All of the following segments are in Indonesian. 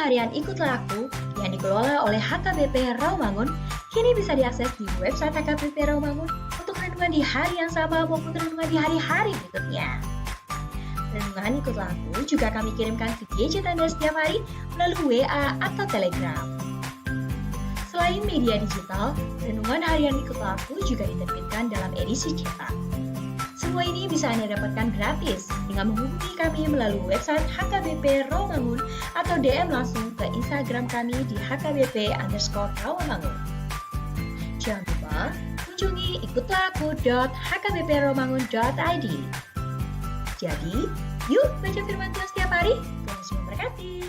harian Ikutlah Aku yang dikelola oleh HKBP Rawamangun kini bisa diakses di website HKBP Rawamangun untuk renungan di hari yang sama maupun renungan di hari-hari berikutnya. Renungan Ikutlah Aku juga kami kirimkan ke gadget Anda setiap hari melalui WA atau Telegram. Selain media digital, renungan harian Ikutlah Aku juga diterbitkan dalam edisi cetak. Semua ini bisa Anda dapatkan gratis dengan menghubungi kami melalui website HKBP Rawamangun atau DM langsung ke Instagram kami di HKBP_Rawamangun. Jangan lupa kunjungi ikutlahku.hkbprawamangun.id. Jadi, yuk baca firman Tuhan setiap hari. Tuhan Yesus memberkati.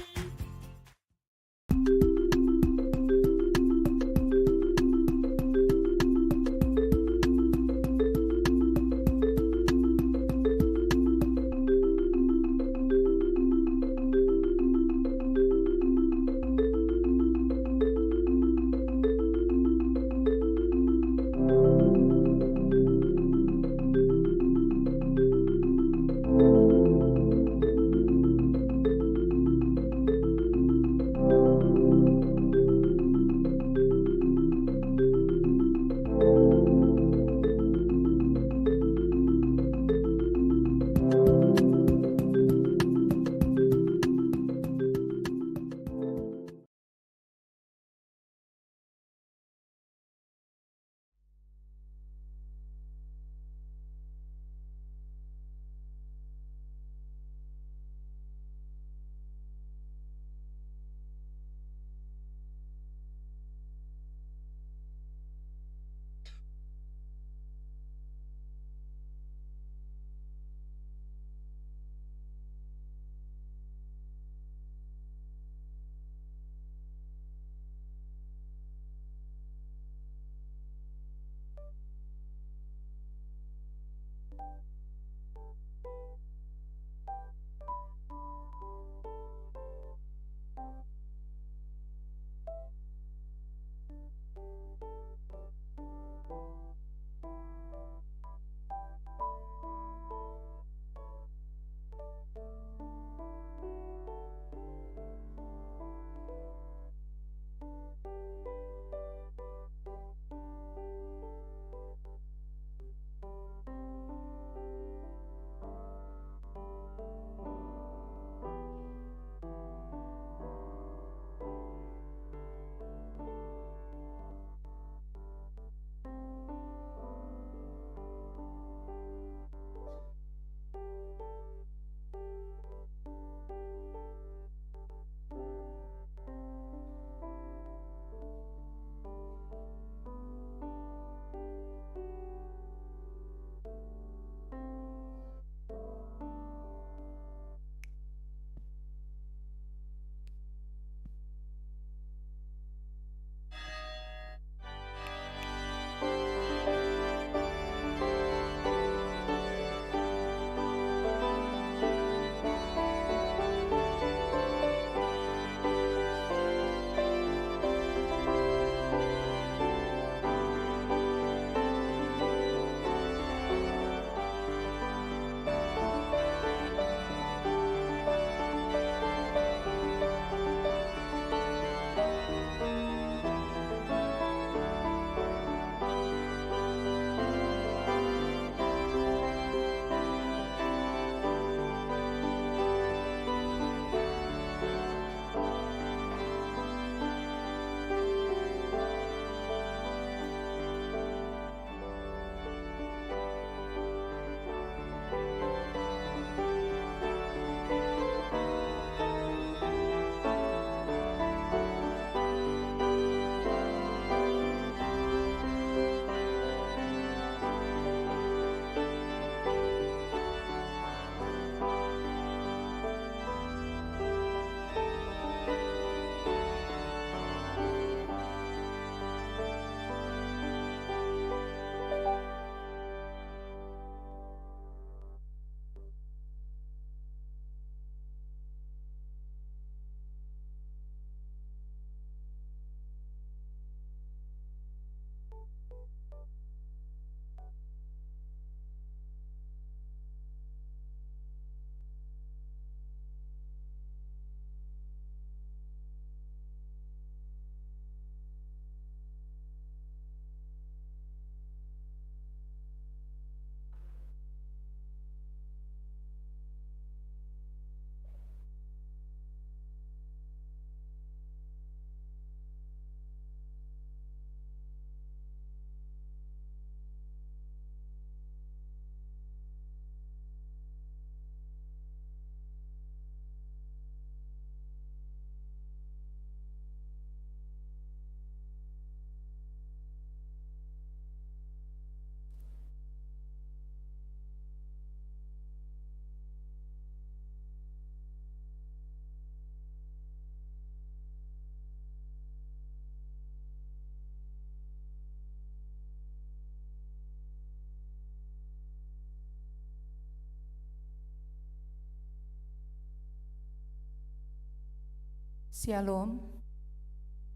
Shalom,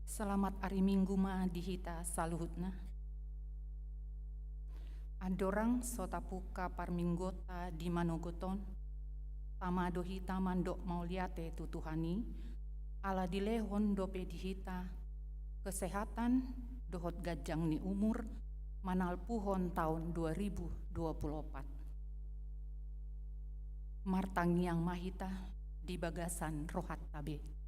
selamat hari Minggu ma dihita saluhutna. Adorang sotapuka parminggota di manogoton, tama dohita mandok mauliate tutuhani, ala dilehon dope dihita, kesehatan dohot gajang ni umur, manal puhon tahun 2024. Martangiang mahita di bagasan rohat tabe.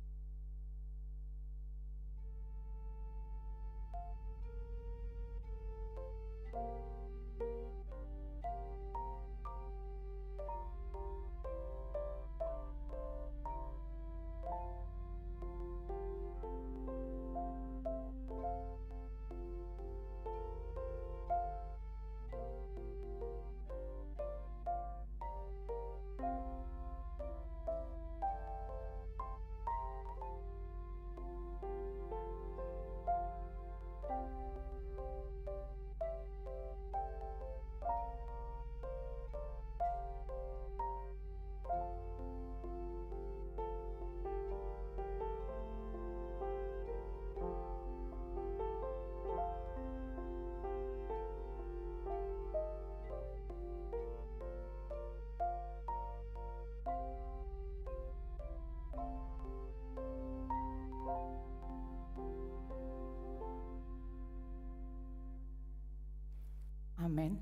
Amen.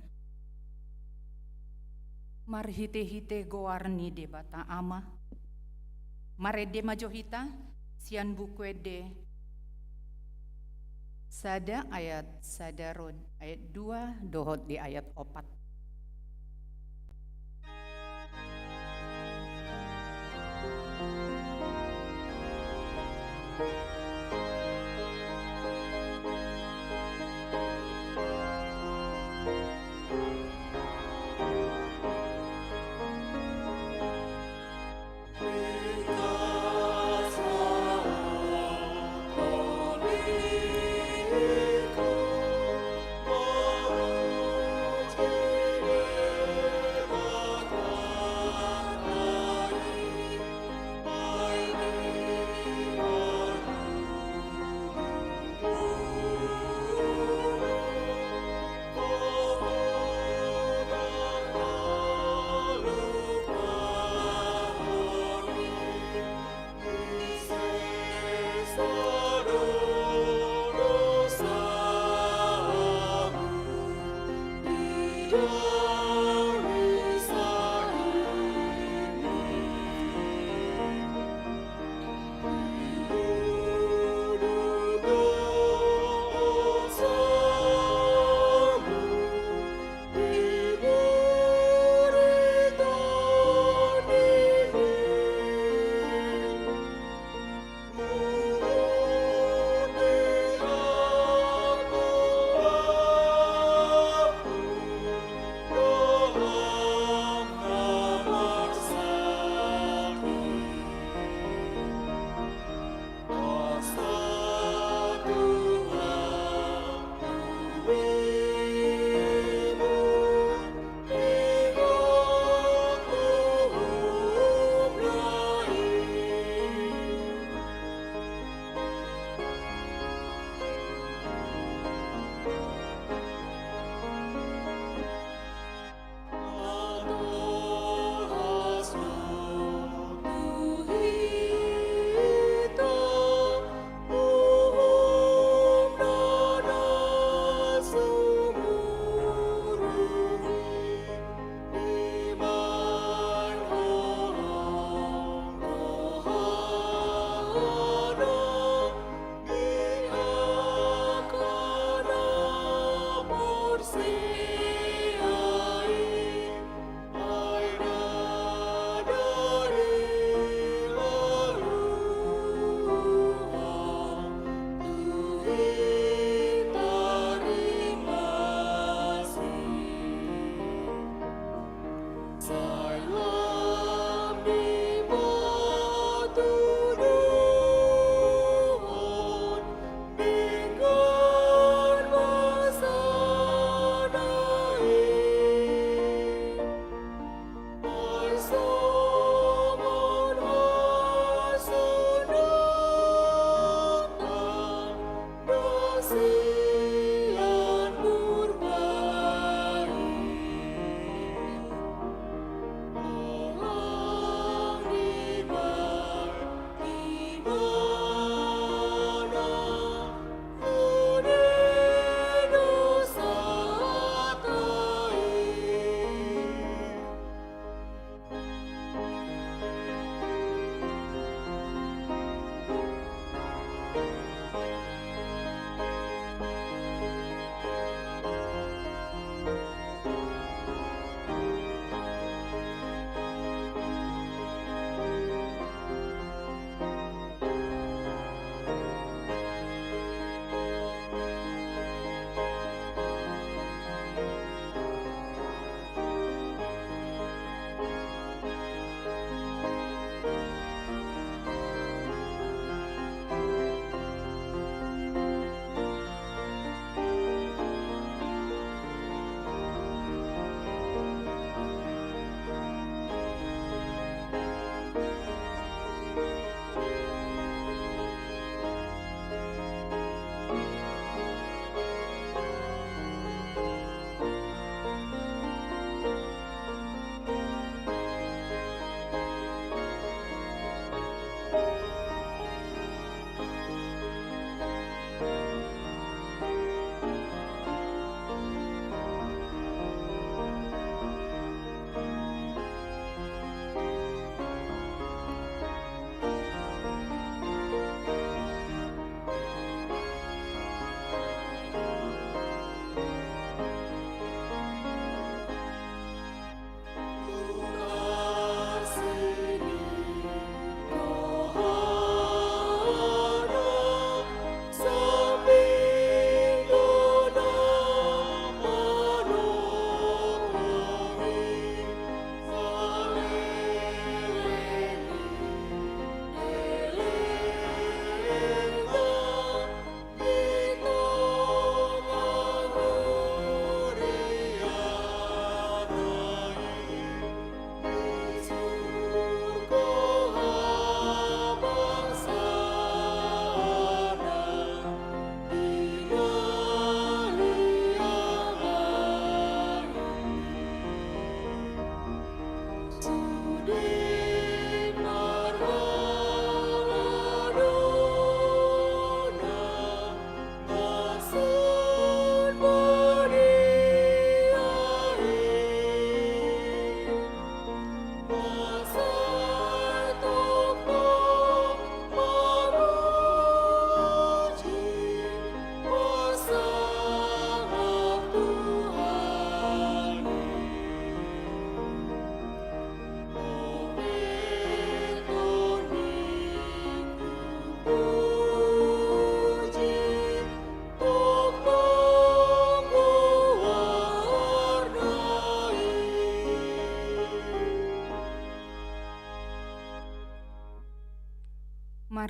Marhite-hite goarni de bata ama. Marede majohita sian bukwede. Sada ayat sadarod ayat 2 dohot di ayat 4.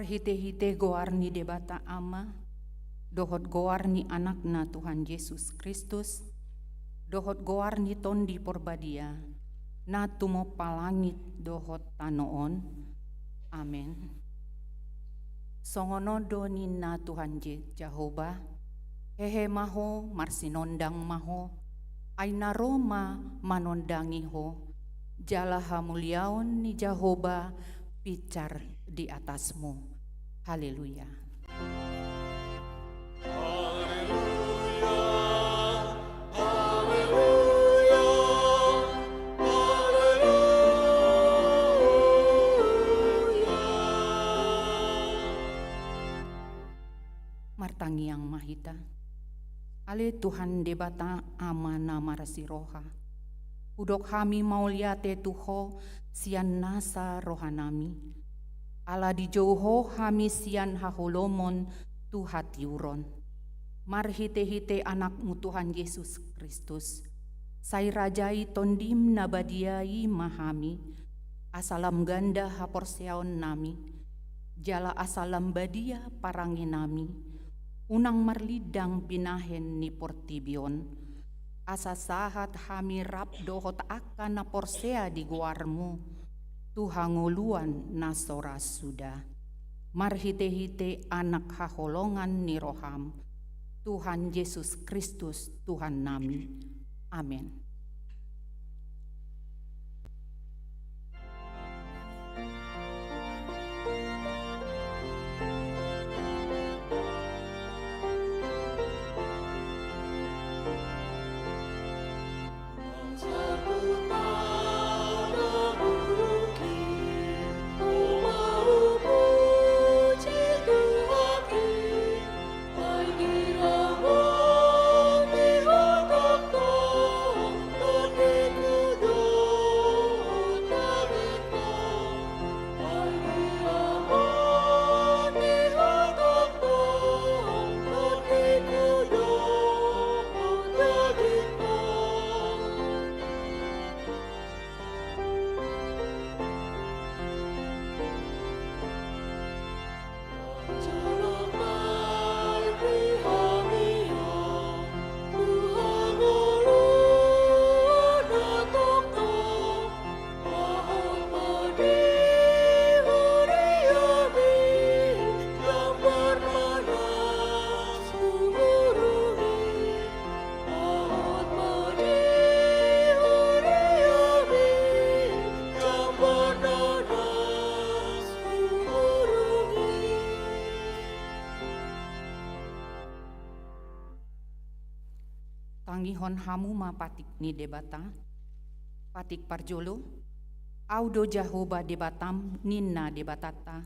Marhite-hite goarni debata ama, dohot goarni anakna Tuhan Yesus Kristus, dohot goarni tondi porbadia, na tumo palangit dohot tanoon. Amen. Songono doni na Tuhan Jehovah, hehe maho marsinondang maho, ay naroma manondangi ho, jala hamuliaon ni Jehovah picar di atasmu. Haleluya. Martangi yang mahita, ale Tuhan debata amana marasiroha, udok hami mauliate tuho sian nasa rohanami, ala di jauho hami sian haholomon tuhatiuron, marhite-hite anakmu Tuhan Yesus Kristus, sai rajai tondim nabadiai mahami, asalam ganda haporseaon nami, jala asalam badia parangi nami, unang marlidang binahen ni portibion, asa sahat hami rap dohot akan na porsea di guarmu, tuhanguluan na soras sudah, marhite-hite anak haholongan ni roham, Tuhan Yesus Kristus Tuhan nami. Amin. Tangihon hamu ma patik ni debata, patik parjolo, audo Jehovah debatam ninna debatata,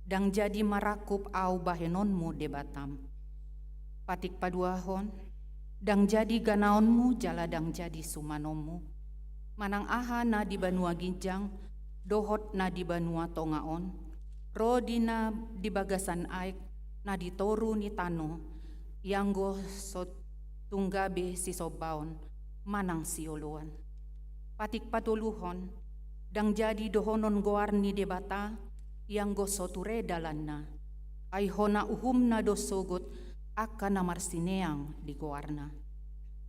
dang jadi marakup au bahenonmu debatam. Patik paduahon, dang jadi ganaonmu jala dang jadi sumanommu, manang aha na di banua ginjang, dohot na di banua tongaon, rodina di bagasan aik, na di toru ni tano, yanggo sot tunggabe si sobaon, manang sioluan. Patik patuluhon, dang jadi dohonon goarni debata, yang gosoture dalanna, ay hona uhumna dosogot, akan namarsineang di goarna.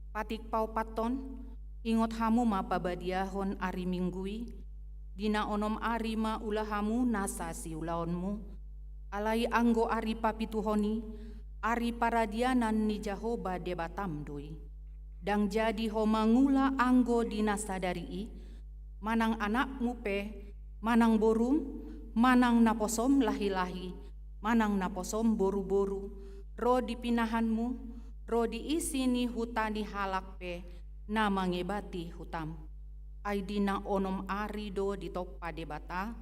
Patik paupaton, ingot hamu mapabadiahon ari minggui, dina onom ari ma ulahamu nasa si ulaonmu, alai anggo ari papituhoni, ari paradianan ni Jehovah debatam doi, dang jadi ho mangula anggo dinasadari, manang anakmu pe, manang borum, manang naposom lahi-lahi, manang naposom boru-boru, ro dipinahanmu, ro diisi ni hutani halak pe, na mangebati hutam, ay dina onom ari do ditoppa debata,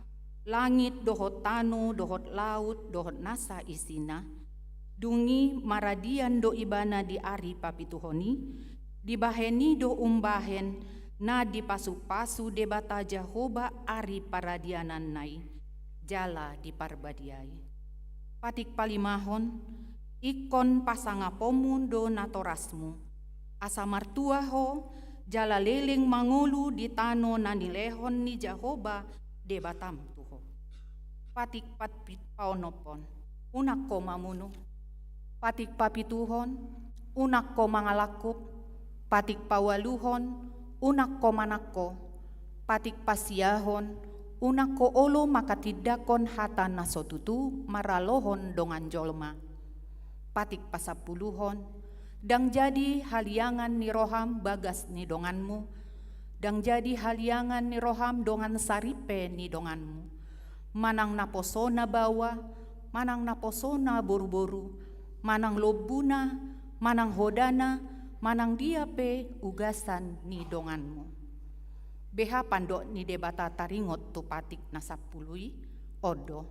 langit dohot tano, dohot laut, dohot nasa isina, dungi maradian do ibana di ari papituhoni, dibaheni do umbahen, na dipasu-pasu debata Jehovah ari paradianan nai, jala diparbadiai. Patik palimahon, ikon pasangapomun do natorasmu, asa martuaho, jala leling mangulu di tano nanilehon ni Jehovah debatam tuho. patik patpit paonopon, unak ko mamuno, patik papituhon, unak ko mangalakup, patik pawaluhon, unak ko manako, patik pasiyahon, unak ko olo makatidakon hata nasotutu maralohon dongan jolma, patik pasapuluhon, dang jadi haliangan ni roham bagas ni donganmu, dang jadi haliangan ni roham dongan saripe ni donganmu, manang naposona bawa, manang naposona boru-boru, manang lobuna, manang hodana, manang diape ugasan ni donganmu. Beha pandok ni debata taringot tu patik nasapului, odo.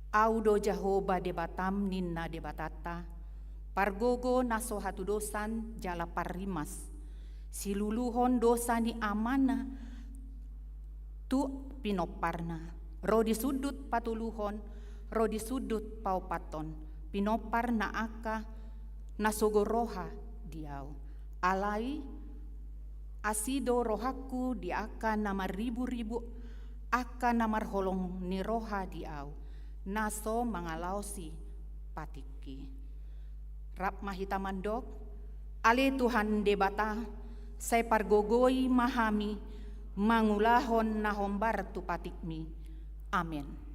Audo Jahoba debatam ninna debatata, pargogo naso hatu dosan jala parimas, siluluhon dosa ni amana tu pinoparna, rodi sudut patuluhon, rodi sudut paupaton, pinopar na aka nasogoroha diau, alai asido rohaku di aka namar ribu-ribu, aka namar holong ni roha diau, naso mangalausi patiki. Rap mahita mandok, ale Tuhan debata, saya pargogoi mahami, mangulahon nahombar tu patikmi. Amin.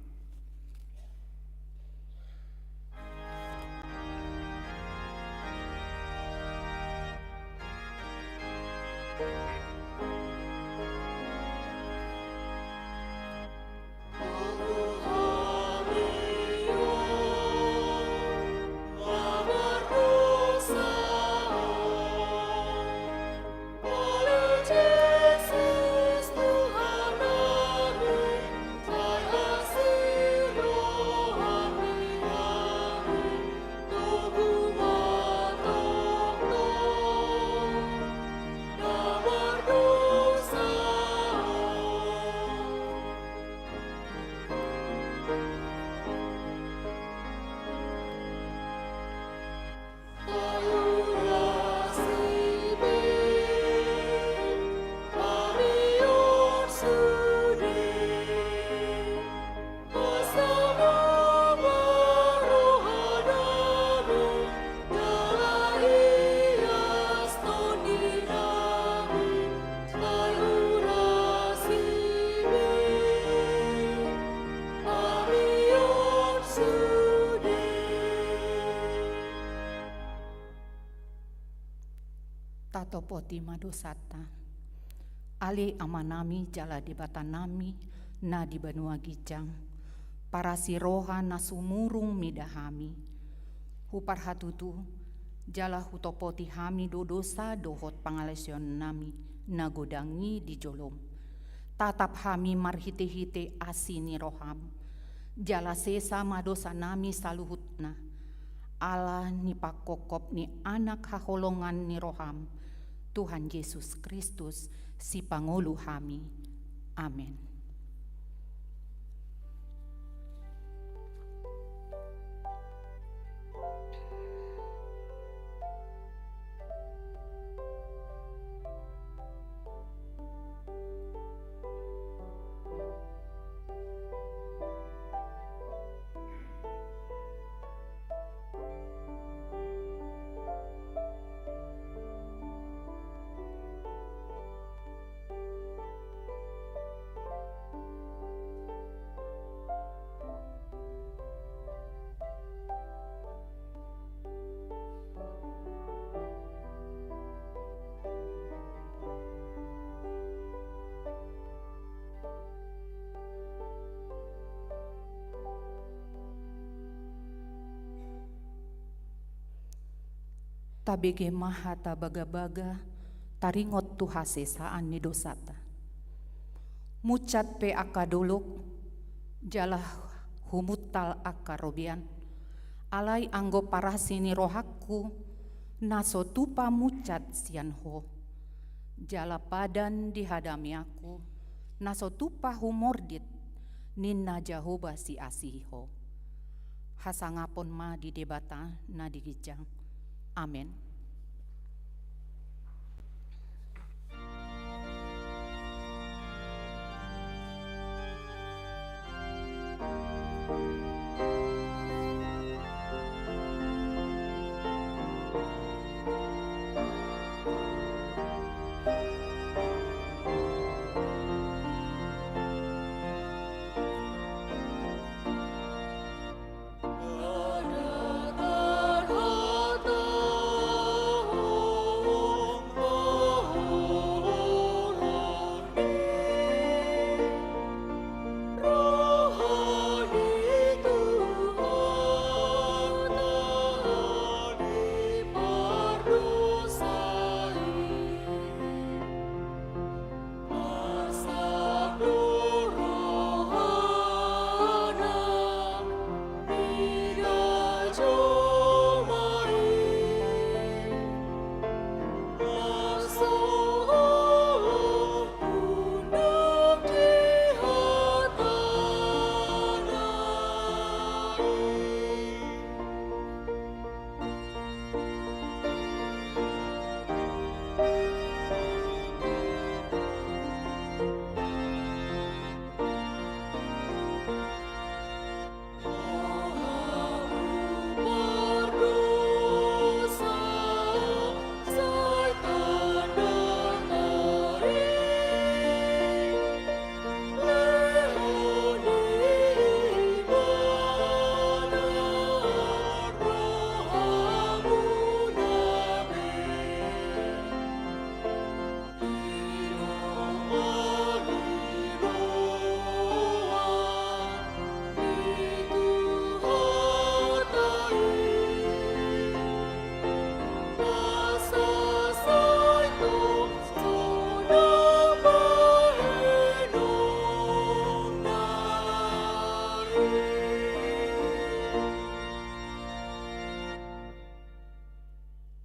Tato poti madosata, ali amanami jala dibatanami na di Banua Gijang, para siroha nasumurung midahami, hupar hatutu jala hutopoti hami dodosa dohot pangalesion nami nagodangi di jolom, tatap hami marhite-hite asini roham, jala sesa madosa nami saluhutna, ala ni pakokop ni anak haholongan ni roham, Tuhan Yesus Kristus si pangulu hami. Amin. Tabege maha tabaga-baga, taringot tu hasesaan ni dosata. Mucat pe akadolok, jalah humutal akarobian, alai anggo parasini rohaku, naso tupa mucat sianho. Jala padan dihadami aku, naso tupa humordit, ninna Jahoba si asiho. Hasangapon ma di debata na di Gijang. Amin.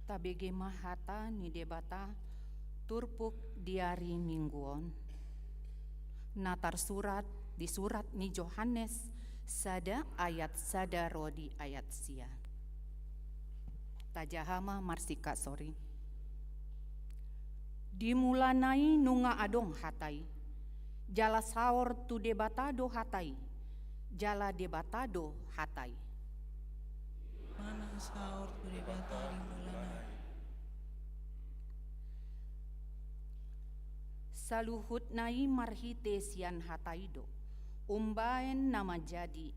Tabege mahata ni debata turpuk diari mingguon. Natar surat di surat ni Yohanes sada ayat sada rodi ayat sia. Tajahama marsika sori. Dimulanai nunga adong hatai. Jala saor tu debatado hatai. Jala debatado hatai. Mana saur tu debata dimulai. Saluhut nai marhite sian hataido. Umbaen nama jadi.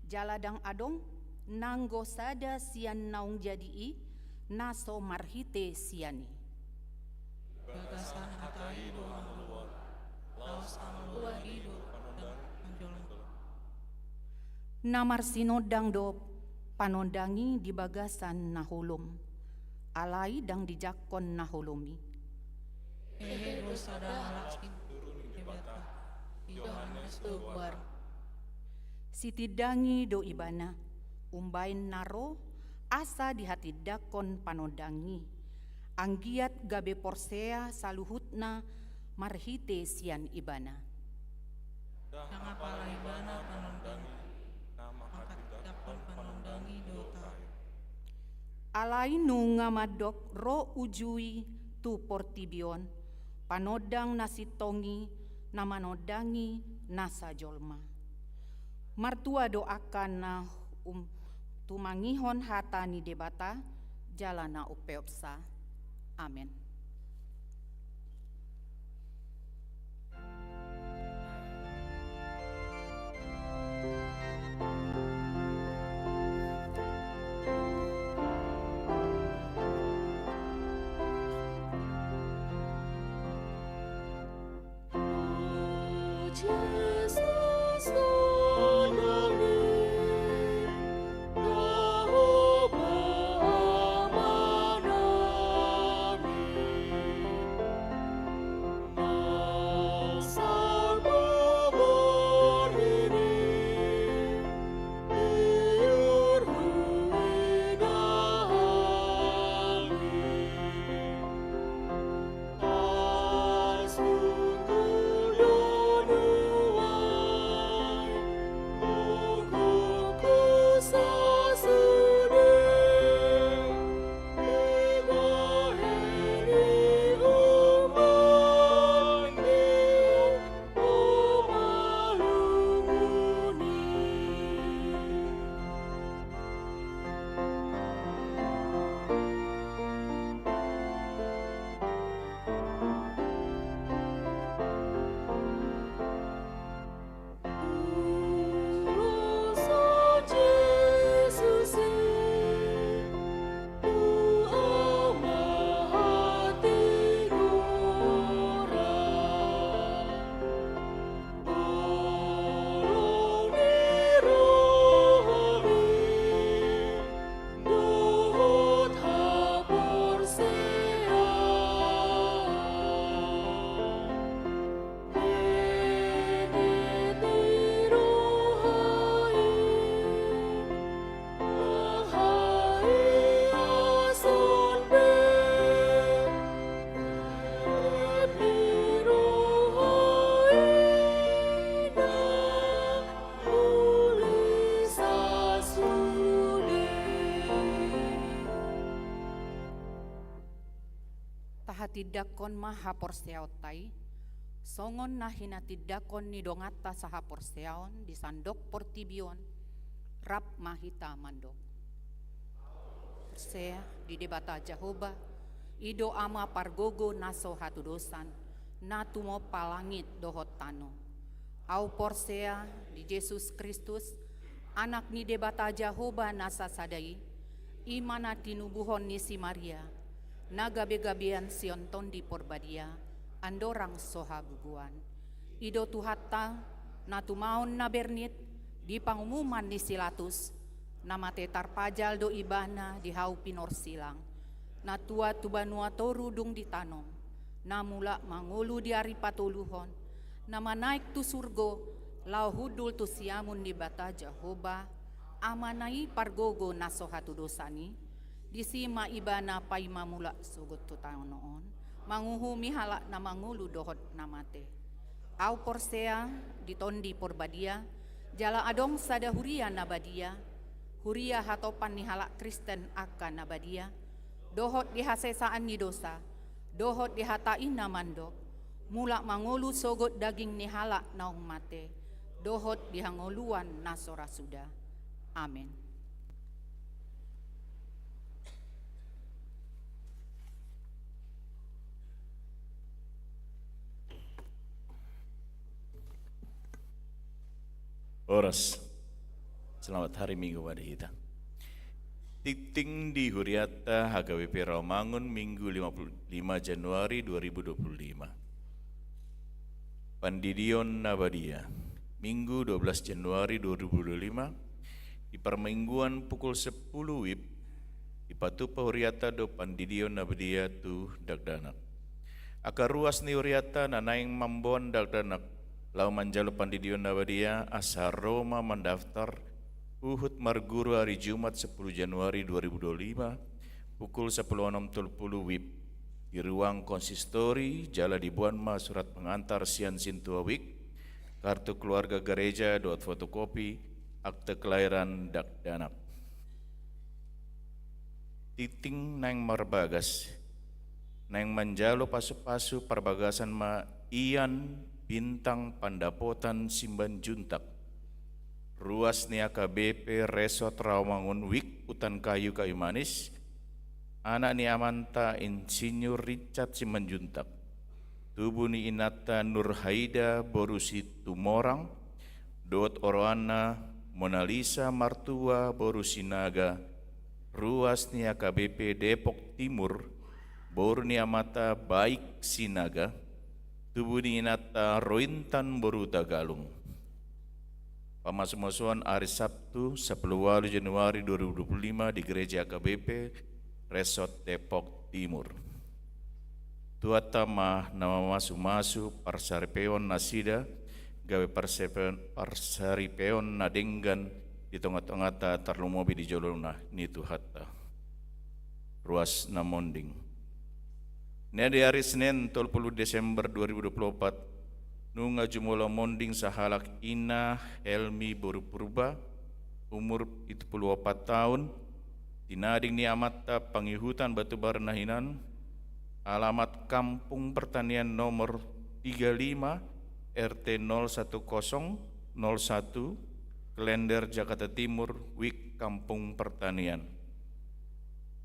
Jaladang adong nanggo sada sian naung jadi i. Naso marhite siani. Gagasan hatai do angluar. Laos angluar hidup dan anjolan. Namar sinodang do panondangi di bagasan nahulum. Alai dang dijakon nahulumi. Dosa dah halak debata. Yohanes do bar. Sitidangi do ibana. Umbain naro asa di hati dakon panondangi. Anggiat gabe porsea saluhutna marhite sian ibana. Yang apalah ibana panondangi. Angkat dakon panondangi dota. Alai nu ngamadok ro ujui tu portibion. Panodang nasitongi namanodangi nasa jolma. Martua doakan na tumangihon hata ni debata jalana upeopsa. Amin. sahatidakon maha porseautai, songon nahina tidakon ni dongata saha porseaon di sandok portibion, rap mahita mandok. Persea di debata Jehovah, ido ama pargogo naso hatudosan, natumo palangit dohot tano. Au porsea di Yesus Kristus, anak ni debata Jehovah nasa sadai, imana tinubuhon ni si Maria, nagabe-gabean sionton di porbadia, andorang soha guguan. Ido tuhatta, natumaon na bernit, di pangumuman ni silatus, namate tarpajal do ibana di hau pinor silang, natua tubanua toru dung ditanom, namula mangulu di ari patuluhon, nama naik tu surgo, lau hudul tu siamun di bata Jehovah, amanai pargogo nasohatu dosani, disima ibana paima mula sugut tu noon, manguhu mihala na mangulu dohot namate. Au porsea ditondi porbadia, jala adong sada huria nabadia, huria hatopan ni halak Kristen akan nabadia, dohot dihasesaan ni dosa, dohot dihatain namandok, mulak mangulu sogot daging ni halak naung mate, dohot dihangoluan nasora suda. Amin. Oras. Selamat hari Minggu pada kita. Titing di Huriata HKBP Rawamangun Minggu 5 Januari 2025. Pandidion Nabadia Minggu 12 Januari 2025 di permingguan pukul 10 WIB di Patupa Huriata do Pandidion Nabadia tu Dagdanak. Akar ruas ni Huriata nanaing mambon Dagdanak lau manjalo Pandidion Nabadia asa Roma mendaftar Uhud Marguru hari Jumat 10 Januari 2025 pukul 10.60 WIB di ruang konsistori Jala di Buanma surat pengantar Sian Sintua Wik, kartu keluarga gereja, dot fotokopi, akte kelahiran Dagdanak. Titing nang marbagas, nang manjalo pasu-pasu perbagasan ma ian bintang pandapotan Simban Juntak. Ruas ni AKBP Resort Rawamangun Wik Utan Kayu Manis, anak ni Amanta Insinyur Richard Simanjuntak, tubuh ni Inata Nurhaida Borusi Tumorang, dot Oroana Mona Lisa Martua Borusinaga, ruas ni AKBP Depok Timur, Boru ni Amata Baik Sinaga, tubuh ni Inata Rointan Boruta Galung. Pamasumusuan hari Sabtu 10 Januari 2025 di Gereja AKBP Resort Depok Timur. Tuatama nama masu-masu parsaripeon nasida gawe parsaripeon nadenggan di tengah-tengah tarlumobi di jolona ni tuhatta. Ruas namonding. Di hari Senin 30 Desember 2024 nunga jumolo monding sahalak Ina Helmi Boru Purba umur 74 tahun dinading ni amata Pangihutan Batubara Nahinan, alamat Kampung Pertanian nomor 35 RT 01001 Klender Jakarta Timur Wik Kampung Pertanian.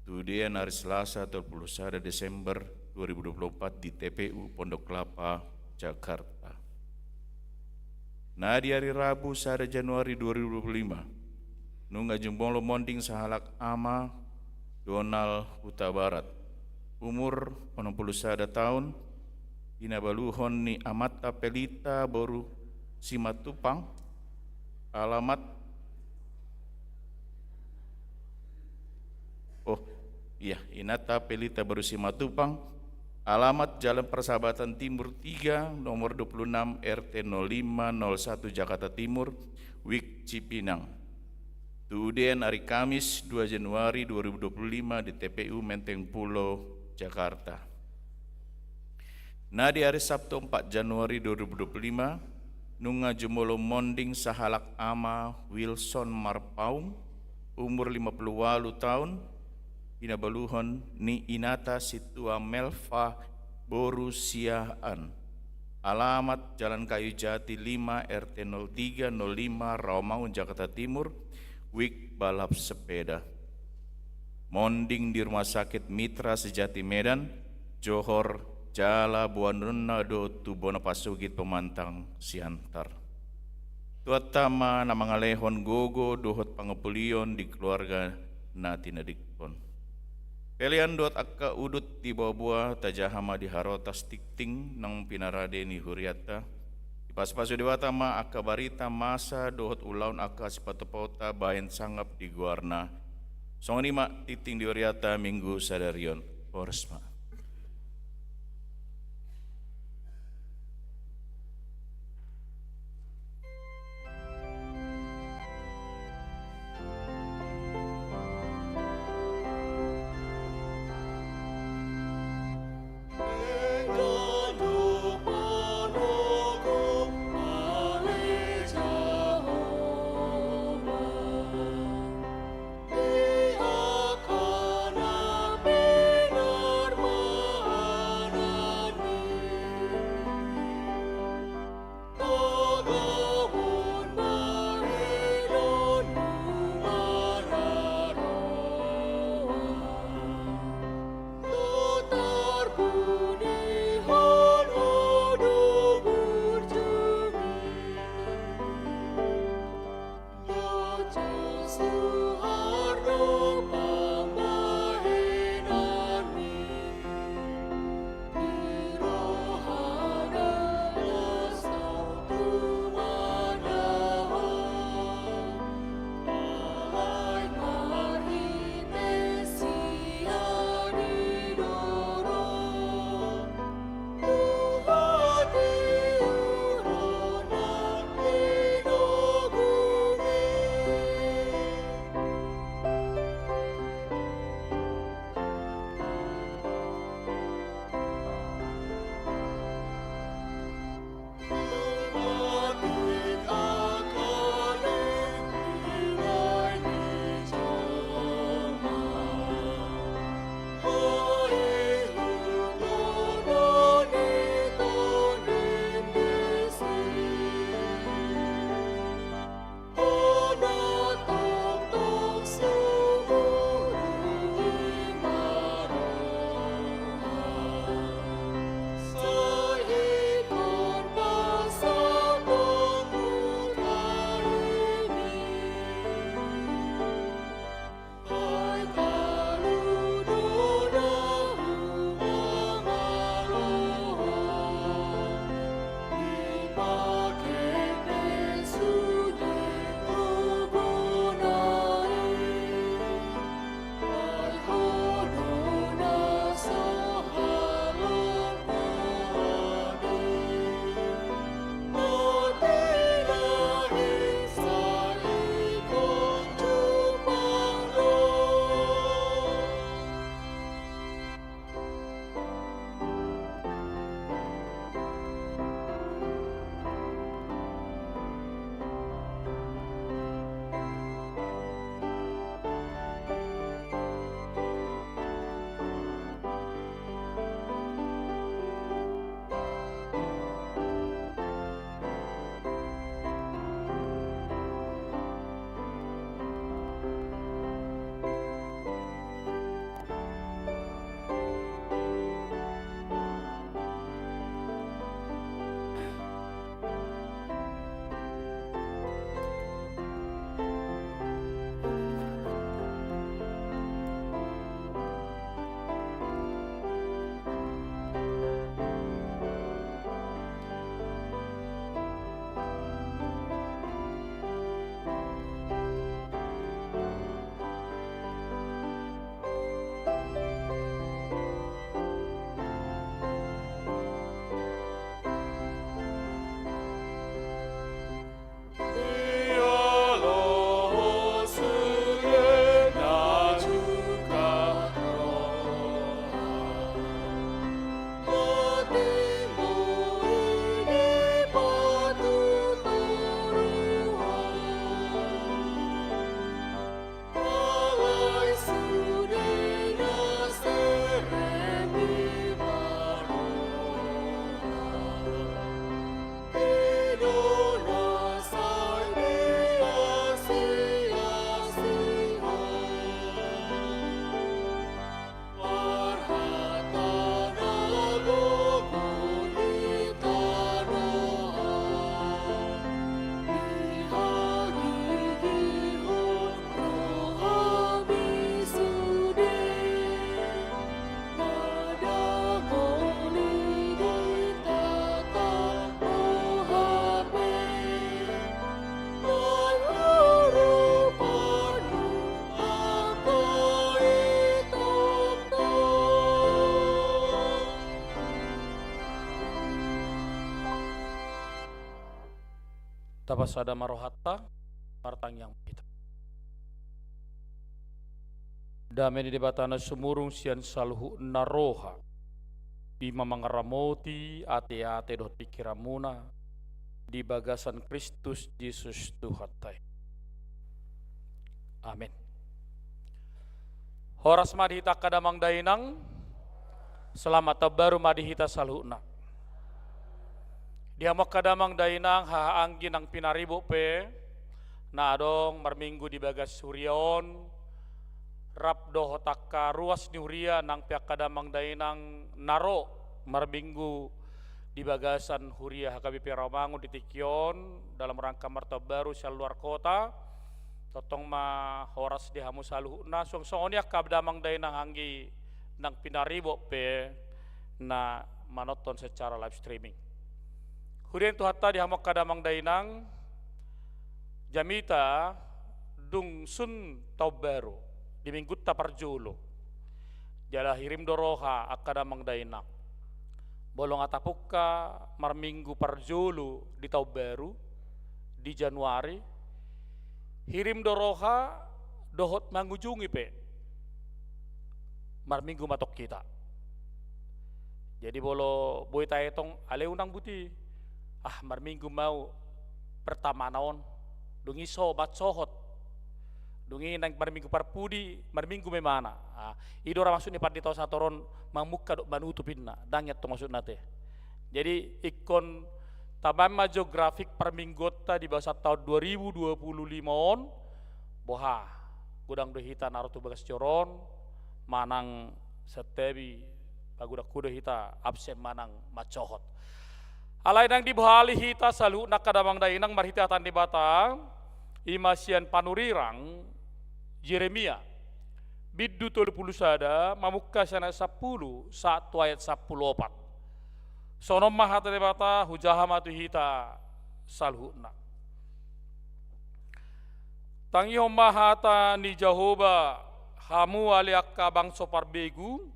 Tudian hari Selasa 31 Desember 2024 di TPU Pondok Kelapa Jakarta. Nah di hari Rabu 1 Januari 2025 nunga jumbolo monding sahalak ama Donald Huta Barat umur 61 tahun inabaluhon ni Amata Pelita Boru Simatupang, alamat Inata Pelita Boru Simatupang, alamat Jalan Persahabatan Timur 3 nomor 26 RT 0501 Jakarta Timur Wik Cipinang. Tudian hari Kamis 2 Januari 2025 di TPU Menteng Pulo Jakarta. Nah di hari Sabtu 4 Januari 2025 nunga jumolo monding sahalak ama Wilson Marpaung umur 58 tahun inabaluhon ni Inata Situa Melva Borusiaan. Alamat Jalan Kayu Jati 5 RT 0305 Rawamangun Jakarta Timur. Wik balap sepeda. Monding di Rumah Sakit Mitra Sejati Medan. Johor Jala Buanuna do tu Bonapasugit Pemantang Siantar. Tuatama na mga lehon gogo dohot pangapulion di keluarga na tinadikpon. Pelian dot akka udut di bawah tajahama di harotas tikting ng pinarade ni Huriata. Pas-paso di watama akka barita masa dohot ulaun akka sipatopota bayan sangap di guarna. Songonima titing di Huriata minggu sadarion. Poresma. Norma Tapasada marohatta martang yang kita. Damai di batana sumurung sian salhu naroha. Bima mangaramoti ate-ate dot pikiramuna di bagasan Kristus Yesus Tuhatai. Amin. Horas madhita kadamang dainang, selamat tabaru madhita salhuna. Diamak kadamang dainang haanggi nang pinaribo pe, na adong marminggu di bagas suryon, rabdo takka ruas ni huria nang pihak kadamang dainang naro marminggu di bagasan huria HKBP Rawamangun di Tikyon dalam rangka martabaru sel luar kota totong ma horas di hamu saluhna song-songonya kadamang dainang hanggi nang pinaribo pe na manoton secara live streaming. Hurien tu hatta di hamak kadamang dainang jamita dung sun taubaru di minggut taparjulo jala hirim doroha akadamang dainang bolong atapukka marminggu parjulu di taubaru di Januari hirim doroha dohot mangujungi pe marminggu matok kita jadi bolo boy taetong ale unang buti marminggu mau pertama naon dungi sobat sohot dungi nang marminggu parpudi marminggu memana idora maksud ni padi tau satoron mamuka dok manutupinna dangyat to maksud nate jadi ikon tabama geografik perminggota di bawah tahun 2025 on boha gudang dohita narutu bagas coron manang setebi pagudak kuda hita absen manang macohot alai nang dibahali hita salu nak kadamang dainang marhita tan di bata imasian panurirang Yeremia biddu 30 sada mamukka sana 10 1 ayat 14 sonom mahata di bata hujahamatu hita salhuna tangihom mahata ni Jehovah hamu aliakka bangso parbegu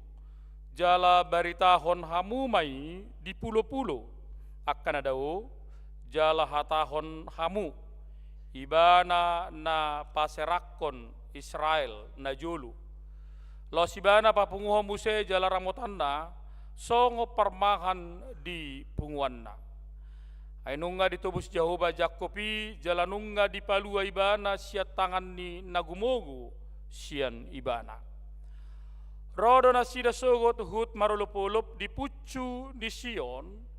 jala baritahon hamu mai di pulo-pulo akan adao jala hatahon hamu ibana na paserakon Israel na julu lo sibana papunguho muse jala ramotanna songo parmahan di punguanna ainunga ditubus Jehovah Jakobi jala nunga di palua ibana siat tangan ni nagumogu sian ibana rodo nasida sogot hut marulupulup di pucu di Sion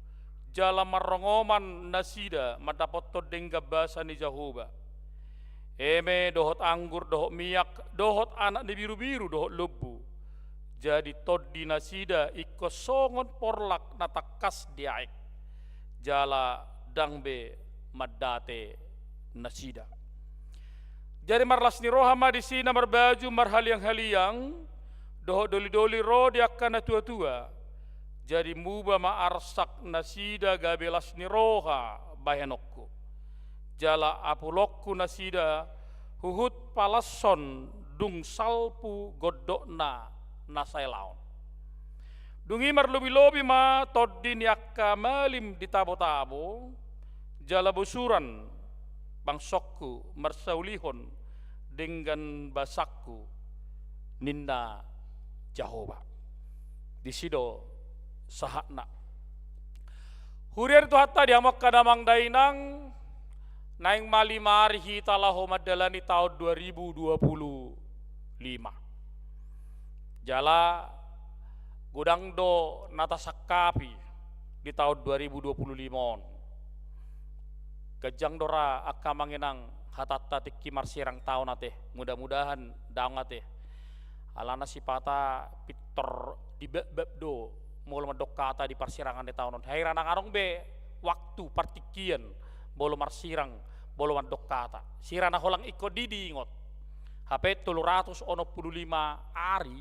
jala marongoman nasida madapat to dengga basa ni Jehovah eme dohot anggur dohot miyak dohot anak ni biru-biru dohot lebu jadi todi nasida iko songon porlak natakas diaik jala dangbe madate nasida jadi marlas ni rohama di sini berbaju marhaliang-haliang dohot doli-doli ro diakana tua-tua jadi muba ma arsak nasida gabelas ni roha bahenokku jala apulokku nasida huhut palasson dung salpu godokna nasailaon dungi marlobi-lobi ma toddin yakka malim di tabo-tabo jala busuran bangsokku marsaulihon dengan basakku ninna Jehovah di sido sahakna hurier tu hatta diamak kadamang dainang naing malimari hita laho madalani tahun 2025 jala gudang do natasakapi di tahun 2025 gajang dora akamanginang hatatta tikki marsirang tahun ate mudah-mudahan daung ate alana sipata pitor di beb do mulu medok kata di persirangan di tahun hairan arong be waktu partikian bolo marsirang bolo medok kata sirana holang iko didi ingot HP 385 ari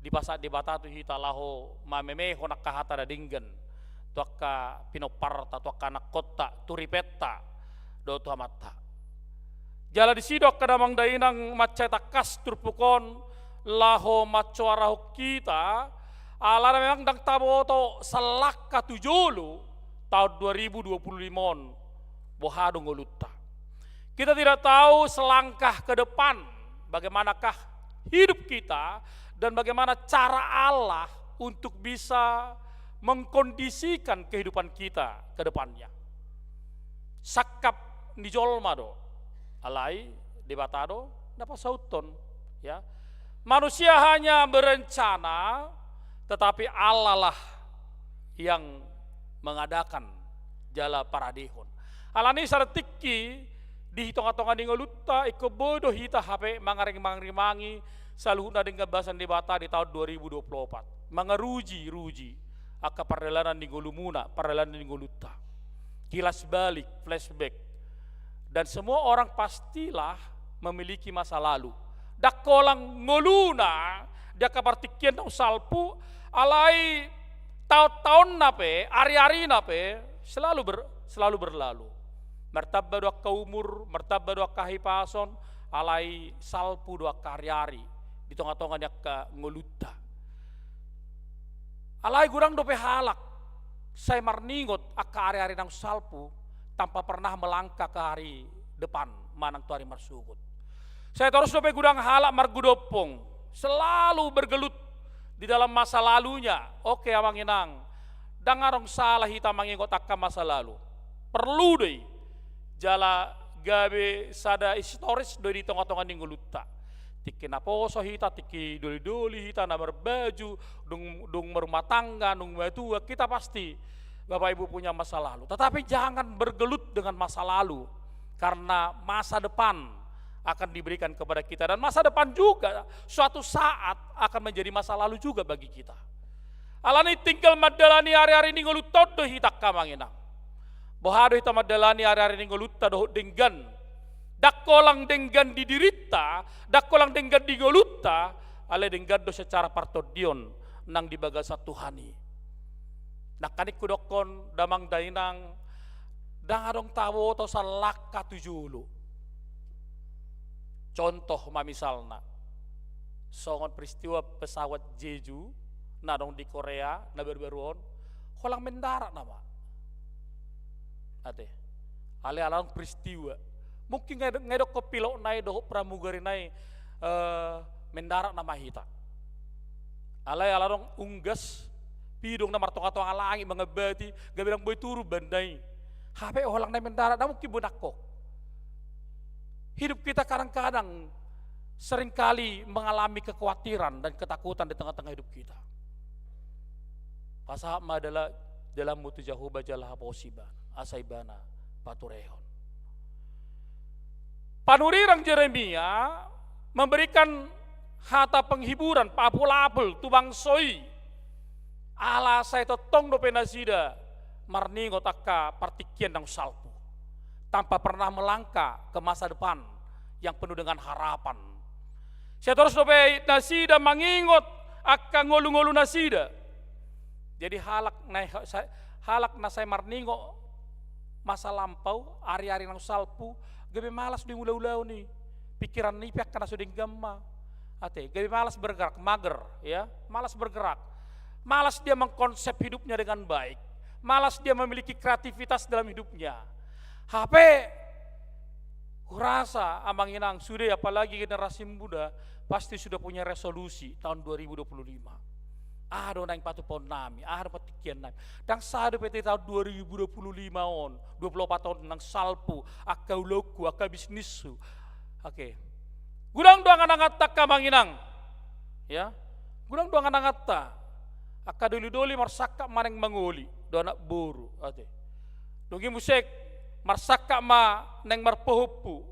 di pasat di batatu hita laho mameme honak kahata da dinggen tuakka pinoparta tuakka anak kota turipeta do tu amatta jala di sidok kadamang dainang maceta kas turpukon laho macoaraho kita ala memang dang taboto selaka tujulu tahun 2025 bohado ngolutta Kita tidak tahu selangkah ke depan bagaimanakah hidup kita dan bagaimana cara Allah untuk bisa mengkondisikan kehidupan kita ke depannya. Sakap nijolma do, alai debatado dapat sauton, ya. Manusia hanya berencana, tetapi Allah lah yang mengadakan jala paradihon. Alani saratiki di hitung-hitungan dengan luta iko bodoh hita HP mangaring-mangi saluhuna dengan bahasan debata di tahun 2024. Mangaruji aka perjalanan di golumuna, perjalanan di goluta. Kilas balik, flashback. Dan semua orang pastilah memiliki masa lalu. Dakolang ngoluna, dia kabartikian tau salpu, alai tahun-tahun nape, hari-hari nape, selalu berlalu. Mertabah dua kaumur, mertabah dua kahipason, alai salpu dua karyari, di tengah-tengahnya ke ngoluta. Alai gurang dope halak, saya marningot aka hari-hari nang salpu, tanpa pernah melangkah ke hari depan, manang tu hari marsugut. Saya terus dope gudang halak margudopong, selalu bergelut di dalam masa lalunya. Oke amang inang, dangarong salah hita mangingot akka masa lalu. Perlu deh jala gabe sada historis dari tengah-tengah ningguluta. Tiki naposo hita, tiki doli-doli hita, na berbaju, dung berumah tangga, dung batua, kita pasti Bapak Ibu punya masa lalu. Tetapi jangan bergelut dengan masa lalu, karena masa depan akan diberikan kepada kita, dan masa depan juga suatu saat akan menjadi masa lalu juga bagi kita. Alani tinggal madalani hari-hari ini ngelutot doh hitak kamanginang. Bohado hita madalani hari-hari ini ngelutta doh denggan. Dakolang denggan didirita, dakolang denggan digolutta, ale denggan doh secara partodion nang dibagasa Tuhani. Nakanik kudokon damang dainang dangadong tawo to salaka tujulu. Contoh misalnya, songon peristiwa pesawat Jeju, nadong di Korea, na berberuon, kolang mendarat nama. Ate, ale alang peristiwa, mungkin ngedok ke pilot nai doh pramugari nai mendarat nama hita. Ale alang unggas, pidong na martong-atong alangi mengebati, gabilang boy turu bandai. HP holang nai mendarat, na mungkin bunakok. Hidup kita kadang-kadang seringkali mengalami kekhawatiran dan ketakutan di tengah-tengah hidup kita. Pasahma adalah dalam mutu jahuba jalah posiba asaibana paturehon. Panurirang Jeremia memberikan hata penghiburan papul-apul tubang soi. Ala saya totong do penasida marningot akka partikian dang salpu. Tanpa pernah melangkah ke masa depan yang penuh dengan harapan. Saya terus dope nasida mangingot akan ngolu-ngolu nasida. Jadi halak na saya marningo masa lampau, hari-hari nang salpu, gabe malas di ulau-ulau nih. Pikiran nih pihak karena sudah gamma. Ate, gabe malas bergerak, mager, ya, malas bergerak. Malas dia mengkonsep hidupnya dengan baik. Malas dia memiliki kreativitas dalam hidupnya. HP kurasa amang inang sudah, apalagi generasi muda pasti sudah punya resolusi tahun 2025. Ada nang patu pon nami, ada patikian nami. Dan sadu PT tahun 2025 on, 24 tahun nang salpu, akau loku, akau bisnisu. Oke. Gudang doang anangat amang inang. Ya. Gudang doang anangat ta. Aka doli-doli marsaka maneng mangoli, do anak buru, ate. Dungi musik marsaka ma neng marpohupu.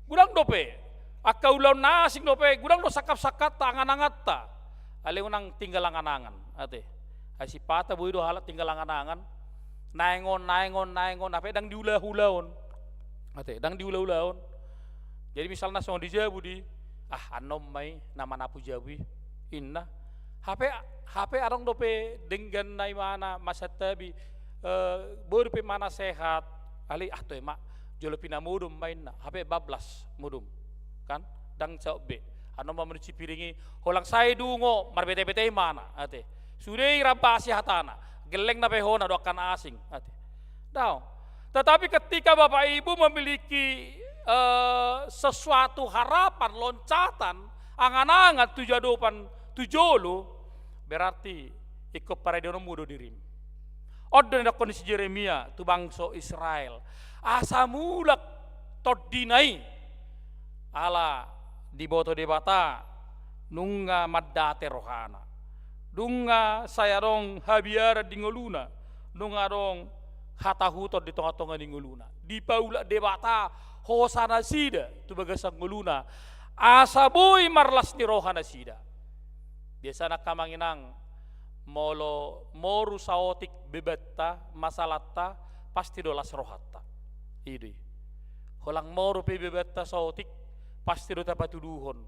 Gudang dope, aka ulau nasing dope, gudang do sakap-sakat tangan-angat ta. Ale unang tinggal angan-angan, ate. Ay si pata boy do halat tinggal angan-angan. Naengon, apa dang diulah-ulaon. Ate, dang diulah-ulaon. Jadi misalnya soal dijabu di, anom may nama napu jawi, inna. HP arong dope dengan nai mana masa tabi, boy dope mana sehat. Ali to emak jolo pina mudum main na HP bablas mudum kan dang cau be anu menuci piringi holang saya dungo marbete-bete mana ate sudai rabasi hatana geleng na behona do akan asing ate tau. Tetapi ketika Bapak Ibu memiliki sesuatu harapan, loncatan, angan-angan tujadopan tujolo, berarti ikut para dono mudo dirim. Odon na kondisi Jeremia tu bangsa Israel. Asa mulak todinai ala di boto debata nunga maddate rohana. Dunga saya dong habiara di ngoluna. Nunga dong hatahutot di tengah-tengah di ngoluna. Di paula debata hosana sida tu bagasang ngoluna. Asa boy marlas ni rohana sida. Biasa nak kamanginang molo moru saotik bebetta masalata pasti dolas rohatta. Idi. Holang moru pe bebetta saotik pasti do tapatuduhon.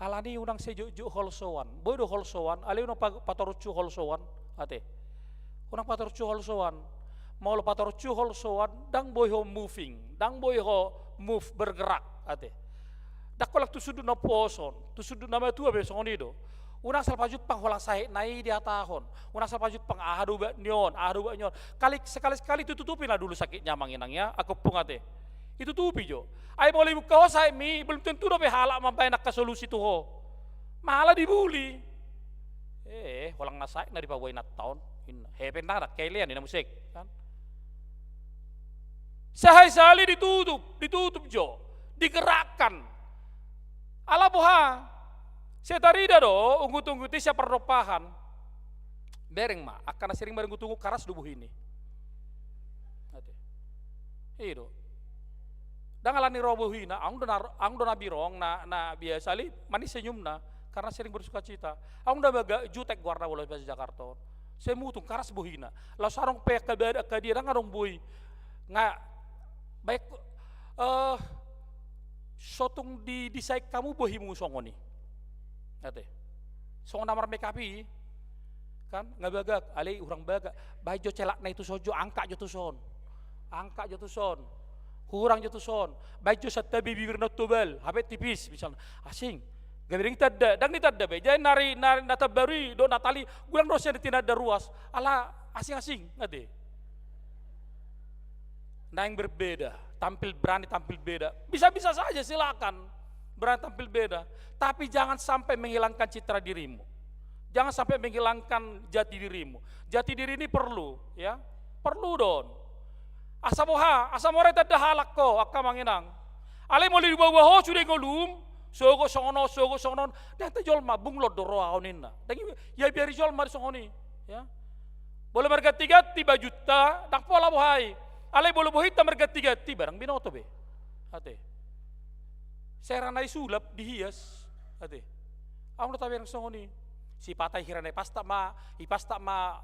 Alani unang sejuk holsowan. Boy do holsowan, ali unang patorucu holsowan ate. Unang patorucu holsowan. Molo patorucu holsowan dang boy ho moving, dang boy ho move bergerak ate. Dak kolak tu sudut na poson, tu sudut nama tua besong do. Unang salpajut pang holang sahik nai di atahon. Unang salpajut pang ahadu ba nyon. Sekali-sekali tutupin lah dulu sakitnya manginangnya. Aku pungate. Itu tupi jo. Ay boleh buka ho sahik mi belum tentu do be halak mampai nak ke solusi tu ho. Malah dibuli. Holang nasaik na di pawai nat tahun. Hepen narak kalian di musik kan. Sehari ditutup jo. Digerakkan. Ala boha. Saya tarida do, unggu-unggu siapa perropahan. Bereng ma, akan sering bareng tunggu karas dubuh ini. Itu. Dan alani robohina, ang dona birong na biasa li manis senyumna karena sering bersuka cita. Ang dona baga jutek warna bola bahasa Jakarta. Saya mutung karas buhina. Lalu sarong pek ke dia ngarong bui. Nggak baik sotung di saik kamu bohimu songoni. Ate, songon namar mekapi, kan nggak bagak, alih urang bagak, bajo celak na itu sojo angka jo tu son, kurang jo tu son, bajo satabi bibir na tubal, habet tipis misalnya, asing, gabiring tadda, dang ni tadda be, jadi nari natabari do natali, gulang dosnya di tinada ruas, ala asing-asing, ate, nah yang berbeda, berani tampil beda, bisa-bisa saja silakan. Berani tampil beda, tapi jangan sampai menghilangkan citra dirimu. Jangan sampai menghilangkan jati dirimu. Jati diri ini perlu, ya, perlu don. Asamore tadda halak ko, akka manginang. Ale mo li bawa ho sudah ngolum, sogo songon, dan tajol mabung lo doro aoninna. Dan ya biar jol mar songoni, ya. Boleh mergati-gati bajuta, tak pola bohai. Ale boleh bohita mergati-gati barang binoto be. Ate. Seranai sulap dihias, ate. Ang natabi ng songoni. Si patay hiranay pasta ma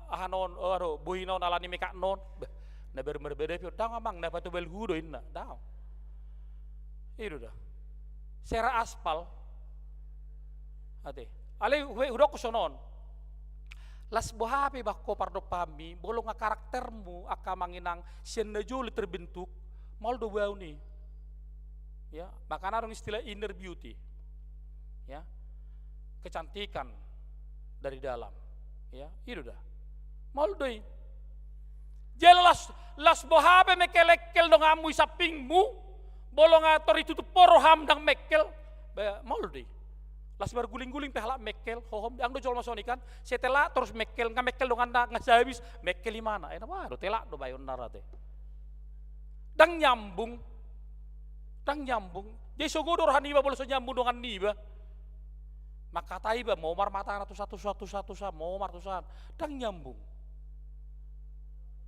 ahanon buhinon alani meka non. Na berbeda pio dang amang na patubel hudo inna. Dang. Itu dah. Sera aspal. Ate. Ale hudo ko sonon. Las bohapi bakko pardo pami, bolong nga karaktermu aka manginang siyan na juli terbentuk, mal do bau ni. Ya, makanya ada istilah inner beauty, ya, kecantikan dari dalam, ya, itu dah. Moldoi, jelas las bohabe mekelekel dong amu isapingmu, bolong ator itu tu poroham dang mekel, moldoi, las berguling-guling pehalak mekel, hohom, yang do jual masoni kan, setelah terus mekel, nggak mekel dong anda nggak habis, mekel di mana? Baru telak do bayon narate, dang nyambung. Jadi sogodor haniba boleh nyambung dengan niba. Maka taiba mau mar mata satu mau mar tusan dang nyambung.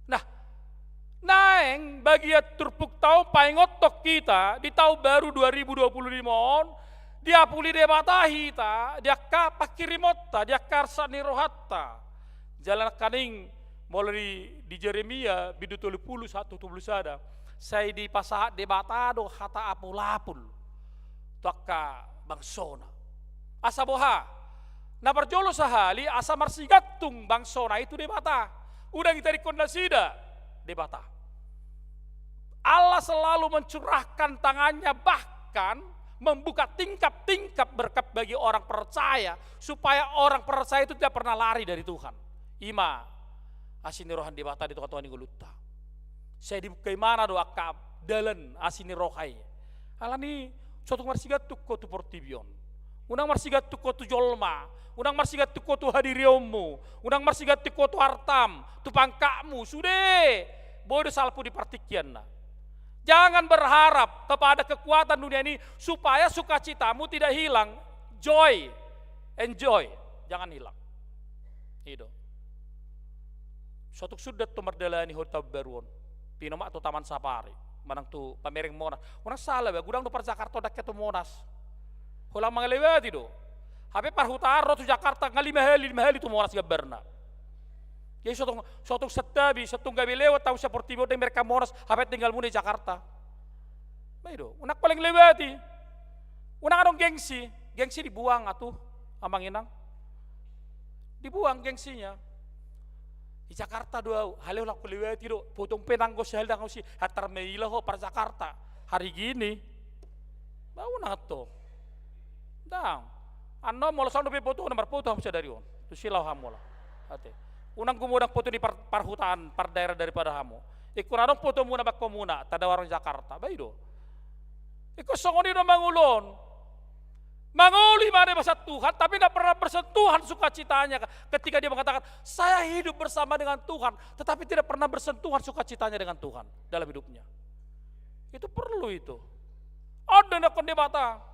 Nah, naeng bagian turpuk tau paingot tok kita di tahun baru 2025 on dia puli debatahi ta dia ka pakirimota dia karsa ni rohatta jalan kaning mulai di Jeremia bidu 31 sada. Saya di pasahat debatado hata apul-apul tuaka bangsona asa boha na perjolo sahali asa marsigatung bangsona itu debata udah kita dikondasida debata Allah selalu mencurahkan tangannya bahkan membuka tingkap-tingkap berkat bagi orang percaya supaya orang percaya itu tidak pernah lari dari Tuhan ima asini rohan debata di Tuhan Tuhan ngulutta saya dibukai mana do akab dalan asini rohai Alani suatu marsigat tukko tu portibion. Unang marsigat tukko tu jolma. Unang marsigat tukko tu hadiriomu. Unang marsigat tukko tu hartam, tu pangkakmu. Sudah, bodoh salpu di partikian na. Jangan berharap kepada kekuatan dunia ini supaya sukacitamu tidak hilang. Joy, enjoy, jangan hilang. Itu. Suatu sudah tu merdalani hotel baruan. Pinomak tu taman safari. Manang tu pamereng Monas. Orang salah ya, gudang tu par Jakarta dak tu Monas. Hulang mangalewati do. Habe par hutaro tu Jakarta ngali mahali tu Monas gaberna. Jadi suatu setabi, setunggal lewat tahu seperti itu mereka Monas, habe tinggal muna di Jakarta. Itu, unak paling lewati. Unak adong gengsi dibuang atuh amang inang. Dibuang gengsinya. Di Jakarta doa, halo lak lewati do, potong penang go sehal dang si hatar meila ho par Jakarta. Hari gini. Bau nato. Dang. Anno molosan do pe foto nomor foto hamsa dari on. Tu silau hamola. Ate. Unang gumudang foto di parhutan, par daerah daripada hamu. Ikuradong foto muna bak komuna, tada warung Jakarta, baido. Iku songoni do mangulon. Manguli mana bahasa Tuhan, tapi tidak pernah bersentuhan sukacitanya. Ketika dia mengatakan, saya hidup bersama dengan Tuhan, tetapi tidak pernah bersentuhan sukacitanya dengan Tuhan dalam hidupnya. Itu perlu itu. Ada nak debata.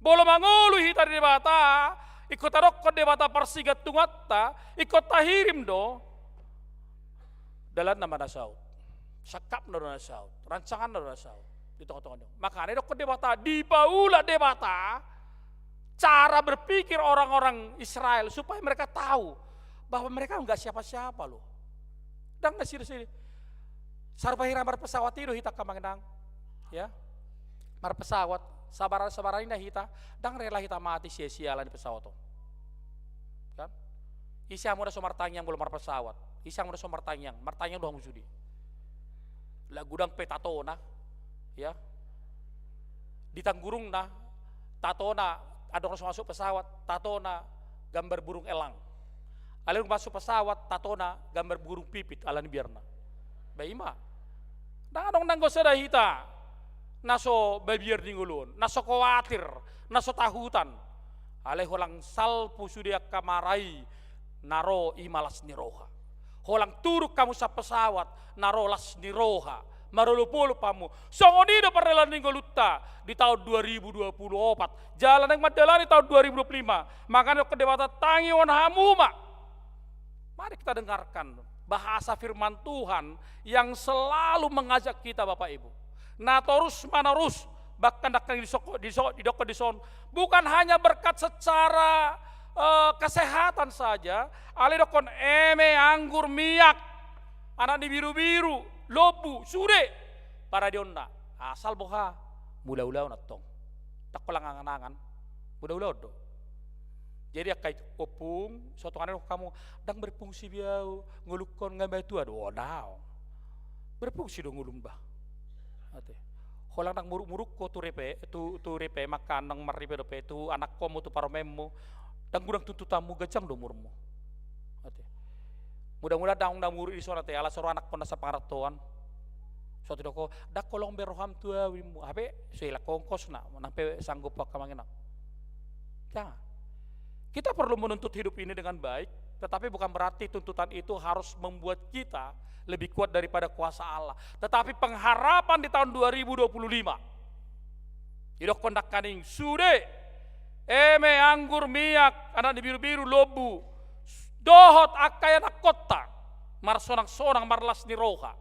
Bolo manguli hita debata. Ikut tarok ko debata parsigat tungatta, ikut tahirim do. Dalam nama nasaut. Sakap na nasaut, rancangan na nasaut. Dito ko do. Makanya do ko debata di paula debata cara berpikir orang-orang Israel supaya mereka tahu bahwa mereka enggak siapa-siapa loh. Dang na siri-siri. Sarpahira mar pesawat itu hita kamangnang. Ya. Mar pesawat sabaran-sabaran ini hita, dang rela hita mati sia-sialan di pesawat tuh. Kan? Isya muda so martanyang belum mar pesawat. Isya muda so martanyang doang musudi. Lah gudang petatona, ya. Di tanggurung na, tatona, ada orang masuk pesawat, tatona gambar burung elang. Alin masuk pesawat, tatona gambar burung pipit, alan biarna. Baima. Dah dong nanggo sada hita. Naso babiar dingulun, naso khawatir, naso tahutan. Ale holang salpu sudia kamarai, naro imalas niroha. Holang turuk kamu sa pesawat, naro las niroha. Marulupulu pamu. Songonido parela ninggolutta di tahun 2024. Jalan yang madalani tahun 2025. Makanya kedewata tangiwan hamuma. Mari kita dengarkan bahasa firman Tuhan yang selalu mengajak kita Bapak Ibu. Natorus manarus bahkan di son bukan hanya berkat secara kesehatan saja, ale dokon anggur miyak anak di biru-biru lobu sure para dionna asal boha mula-ula natong tak kolang angan-angan mula-ula do. Jadi akait opung suatu kanang kamu dang berfungsi biau ngulukon ngambai tua do dao berfungsi do ngulumbah. Ate. Holang nang muruk-muruk ko tu repe makan nang maripe dope tu anak komu tu paromemmu dang gudang tuntutamu gajang do murmu. Ate. Mudah-mudahan dang muru di suara te ala soro anak pon sa pangaratoan. Suatu doko dak kolong beroham tu wimu habe suila kongkos na nang pe sanggup pak kamangena. Jangan. Kita perlu menuntut hidup ini dengan baik, tetapi bukan berarti tuntutan itu harus membuat kita lebih kuat daripada kuasa Allah. Tetapi pengharapan di tahun 2025. Idok kondak kaning sude. Eme anggur miyak anak di biru-biru lobu. Dohot akai anak kota. Mar sonang-sonang marlas niroha.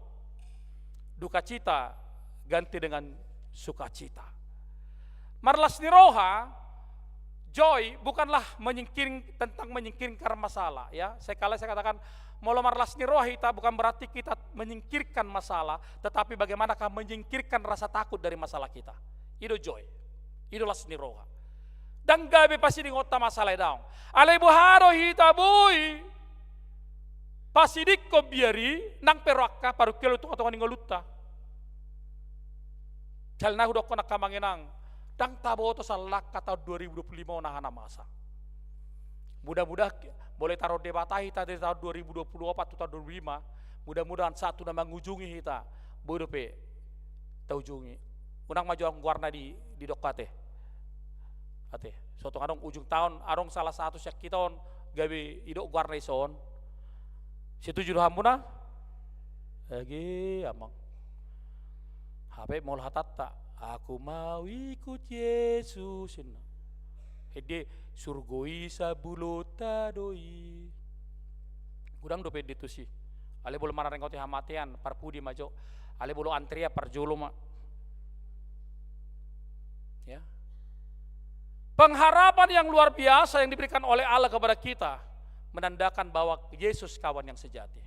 Duka cita ganti dengan sukacita. Marlas niroha joy bukanlah menyingkirkan masalah ya. Saya katakan molo marlas niroha hita bukan berarti kita menyingkirkan masalah, tetapi bagaimanakah menyingkirkan rasa takut dari masalah kita. Itu joy. Itu las niroha. Dan gabe pasti di ngota masalah daong. Ale buharo hita boy. Pasidik ko biari nang perwaka paru kelo tu atau ngolutta. Jalna hudok ko nakamanginang dang taboto salak kata 2025 nahana masa. Mudah-mudahan boleh taruh debata kita dari tahun 2024 atau tahun 2025. Mudah-mudahan satu nama mengunjungi kita. Bodoh pe taujungi unang maju ang guarna di dokate. Ate, suatu kadang ujung tahun arong salah satu syak kita on gawe idok guarna ison. Setuju hamuna? Lagi amang. Habe mau hatata, aku mau ikut Yesus. Hede surgoi sabulota doi. Gudang dope itu sih. Ale bolu marang ngoti hamatian parpudi majo. Ale bolu antria parjolo ma. Ya. Pengharapan yang luar biasa yang diberikan oleh Allah kepada kita menandakan bahwa Yesus kawan yang sejati.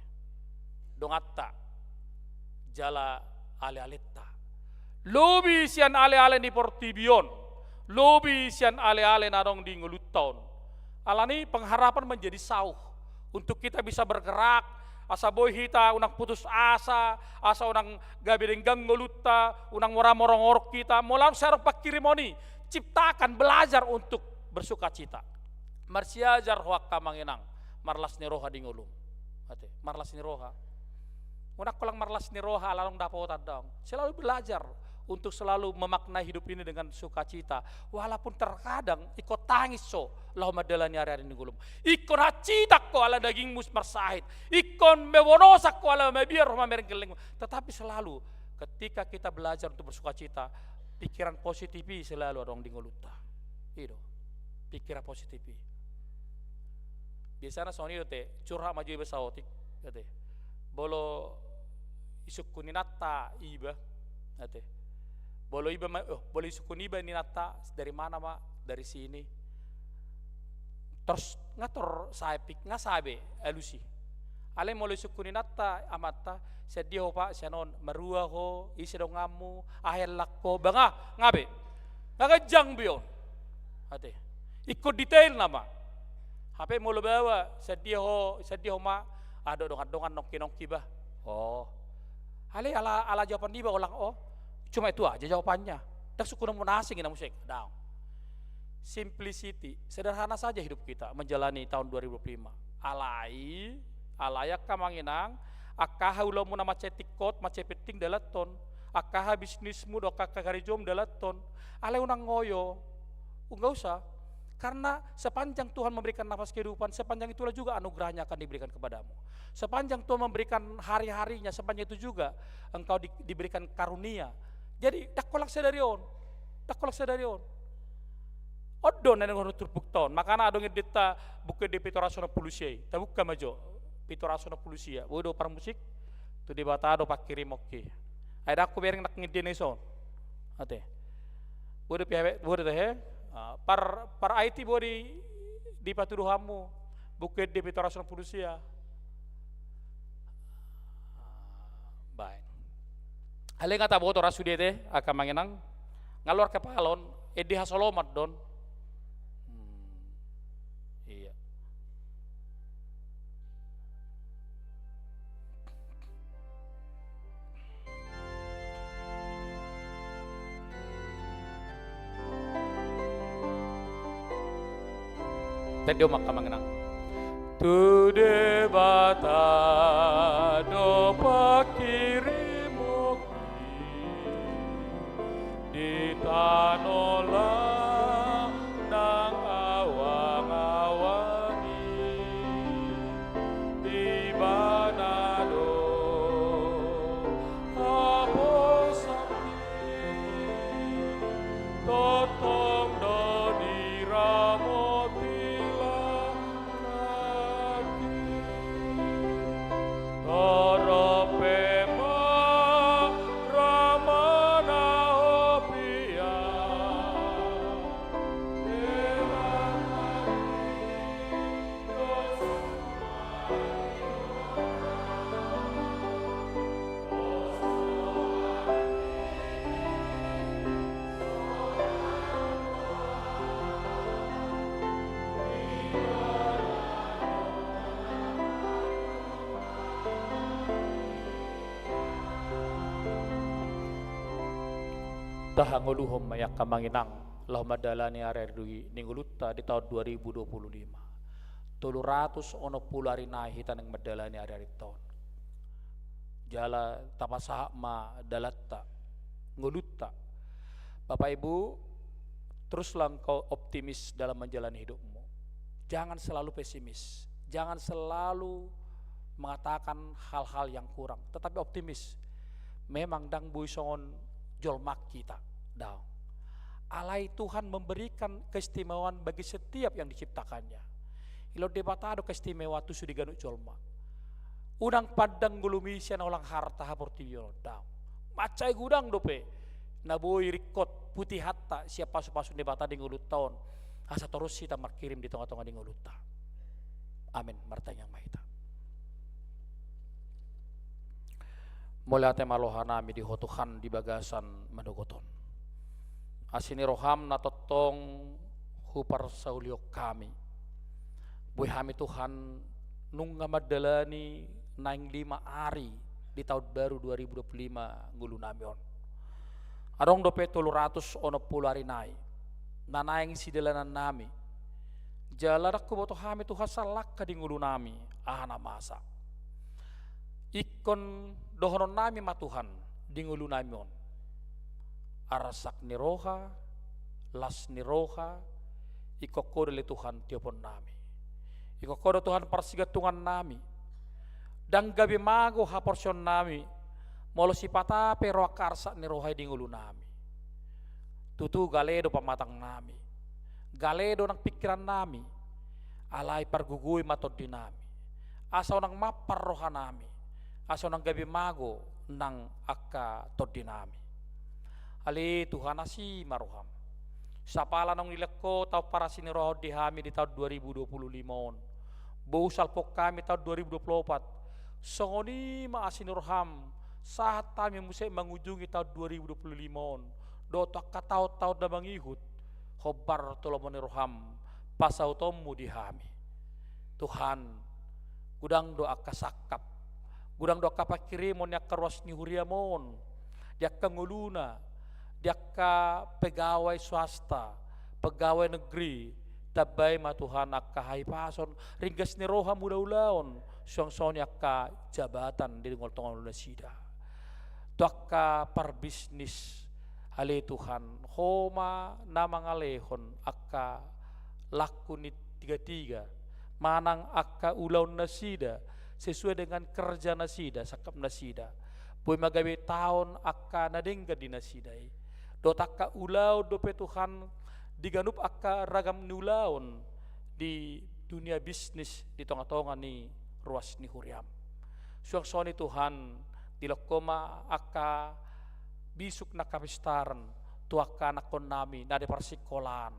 Dongatta jala ale-aletta. Lobi sian ale-ale ni Portibion. Lobi sian ale-ale narong di Ngulutaon. Alani pengharapan menjadi sauh untuk kita bisa bergerak. Asa boy hita unang putus asa unang gabi denggang nguluta, unang morang-morong orok kita, molar serok pakirimoni, ciptakan belajar untuk bersuka cita. Marsiajar huak kamanginang, marlas ni roha di ngulum. Ate, marlas ni roha. Unak kolang marlas ni roha lalong dapat tadang. Selalu belajar untuk selalu memaknai hidup ini dengan sukacita, walaupun terkadang ikut tangis lau madalani hari-hari ini gulum. Ikon hacitak ko ala daging mus marsahid, ikon mewonosak ko ala mebiar rumah merengkeling. Tetapi selalu ketika kita belajar untuk bersukacita, pikiran positif selalu orang di nguluta. Itu pikiran positif. Biasanya soni te curhat maju iba saotik, kate. Bolo isuk kuninata iba, kate. Bolo iba boleh sukun iba ni nata dari mana mak? Dari sini. Terus ngatur saipik ngasabe elusi. Ale mulai sukun nata amata sedio pak senon merua ho isi dong ngamu ahel lakko banga ngabe. Ngagajang bion. Hati. Ikut detail nama. HP mulai bawa sedio mak ada dongan nongki bah. Oh. Ale ala jawaban dia ulang oh. Cuma itu aja jawabannya. Tak suku namun asing ina musik. Down. Simplicity, sederhana saja hidup kita menjalani tahun 2005. Alayak kamanginang, akaha ulamu nama cetikot, macepeting dalaton, akaha bisnismu do kakarijom dalaton, alay unang ngoyo, enggak usah. Karena sepanjang Tuhan memberikan nafas kehidupan, sepanjang itulah juga anugerahnya akan diberikan kepadamu. Sepanjang Tuhan memberikan hari-harinya, sepanjang itu juga engkau diberikan karunia. Jadi tak kolak sedarion. Odon yang harus terbukton. Makanya adong edita buka di pitorasona polusi. Tak buka majo pitorasona polusi ya. Bodoh par musik tu di batado pak kirim oke. Ada aku bereng nak ngidene son. Ate. Bodoh teh par IT bodi di patuduhamu buka di pitorasona polusi ya. Baik. Hale ngata boto rasudi teh akan manginang ngalor kepalon edi hasolomat don. Iya. Tedio maka manginang. Tu debata do pakiri ditanolang nang awang-awangi di banado apa sakit totong do diramotila kaki torope tahanguluhom mayak kamanginang lau madalani arerui ningguluta di tahun 2025 310 hari nahitan yang madalani hari tahun jala tapasah ma dalatta nguluta Bapak Ibu, teruslah engkau optimis dalam menjalani hidupmu. Jangan selalu pesimis, jangan selalu mengatakan hal-hal yang kurang, tetapi optimis. Memang dang bui songon jolmak kita daw. Alai Tuhan memberikan keistimewaan bagi setiap yang diciptakannya. Ilo debatado keistimewa tu sudi ganuk jolma. Udang padang gulumi sian olang harta haportiyo daw. Macai gudang dope. Naboi rikot putih hatta siapa pasu-pasu debata di ngulut tahun. Asa terus kita markirim di tengah-tengah di nguluta. Amin. Martanya yang mahita. Mulai temalohan nami di hotuhan di bagasan madogoton. Asini roham na totong hupar saulio kami. Buy hami Tuhan nung ngamadalani naing 5 hari di tahun baru 2025 ngulu namion. Arong dope 310 hari nai. Nanaing sidelanan nami. Jalarak ko boto hami Tuhan salak ka di ngulu nami ahana masa. Ikon dohonon nami matuhan di ngulu namion. Arasak ni roha, las ni roha, ikokodo le Tuhan tiapon nami. Ikokodo Tuhan parsigatungan nami. Dan gabi mago haporsyon nami, molo si patape roa karsa ni roha di ngulu nami. Tutu galedo pamatang nami. Galedo ng pikiran nami. Alay pargugui matod di nami. Asaw nang mapar roha nami. Asaw nang gabi mago nang akka tod di nami. Ali Tuhan asi maruham. Sa pala nang nilako tao para sinirohod di hami di tahun 2025. Busal po kami tahun 2024. Songoni maasinurham saat kami musay mengunjungi tahun 2025. Dotak kataw-taw na mangihut. Hobar tulomon niroham pasaw tomu di hami. Tuhan, gudang doa kasakap. Gudang doa kapakirimon yak karwas ni huriamon. Yak kanguluna. Diaka pegawai swasta, pegawai negeri, tabay matuhan akka haipason, ringgas ni roha muda ulaon, song-song akka jabatan di ngoltongan nasida. Tuaka parbisnis, hali Tuhan, homa namang alehon akka laku ni 33, manang akka ulaon nasida, sesuai dengan kerja nasida, sakap nasida. Boy magawi tahun akka nadengga di nasidai. Dotakka ulau dope Tuhan diganup akka ragam nulaon di dunia bisnis di tonga-tonga ni ruas ni huriam. Suang-suang ni Tuhan dilokoma akka bisuk na kapistaran tuaka nakon nami na de parsikolan.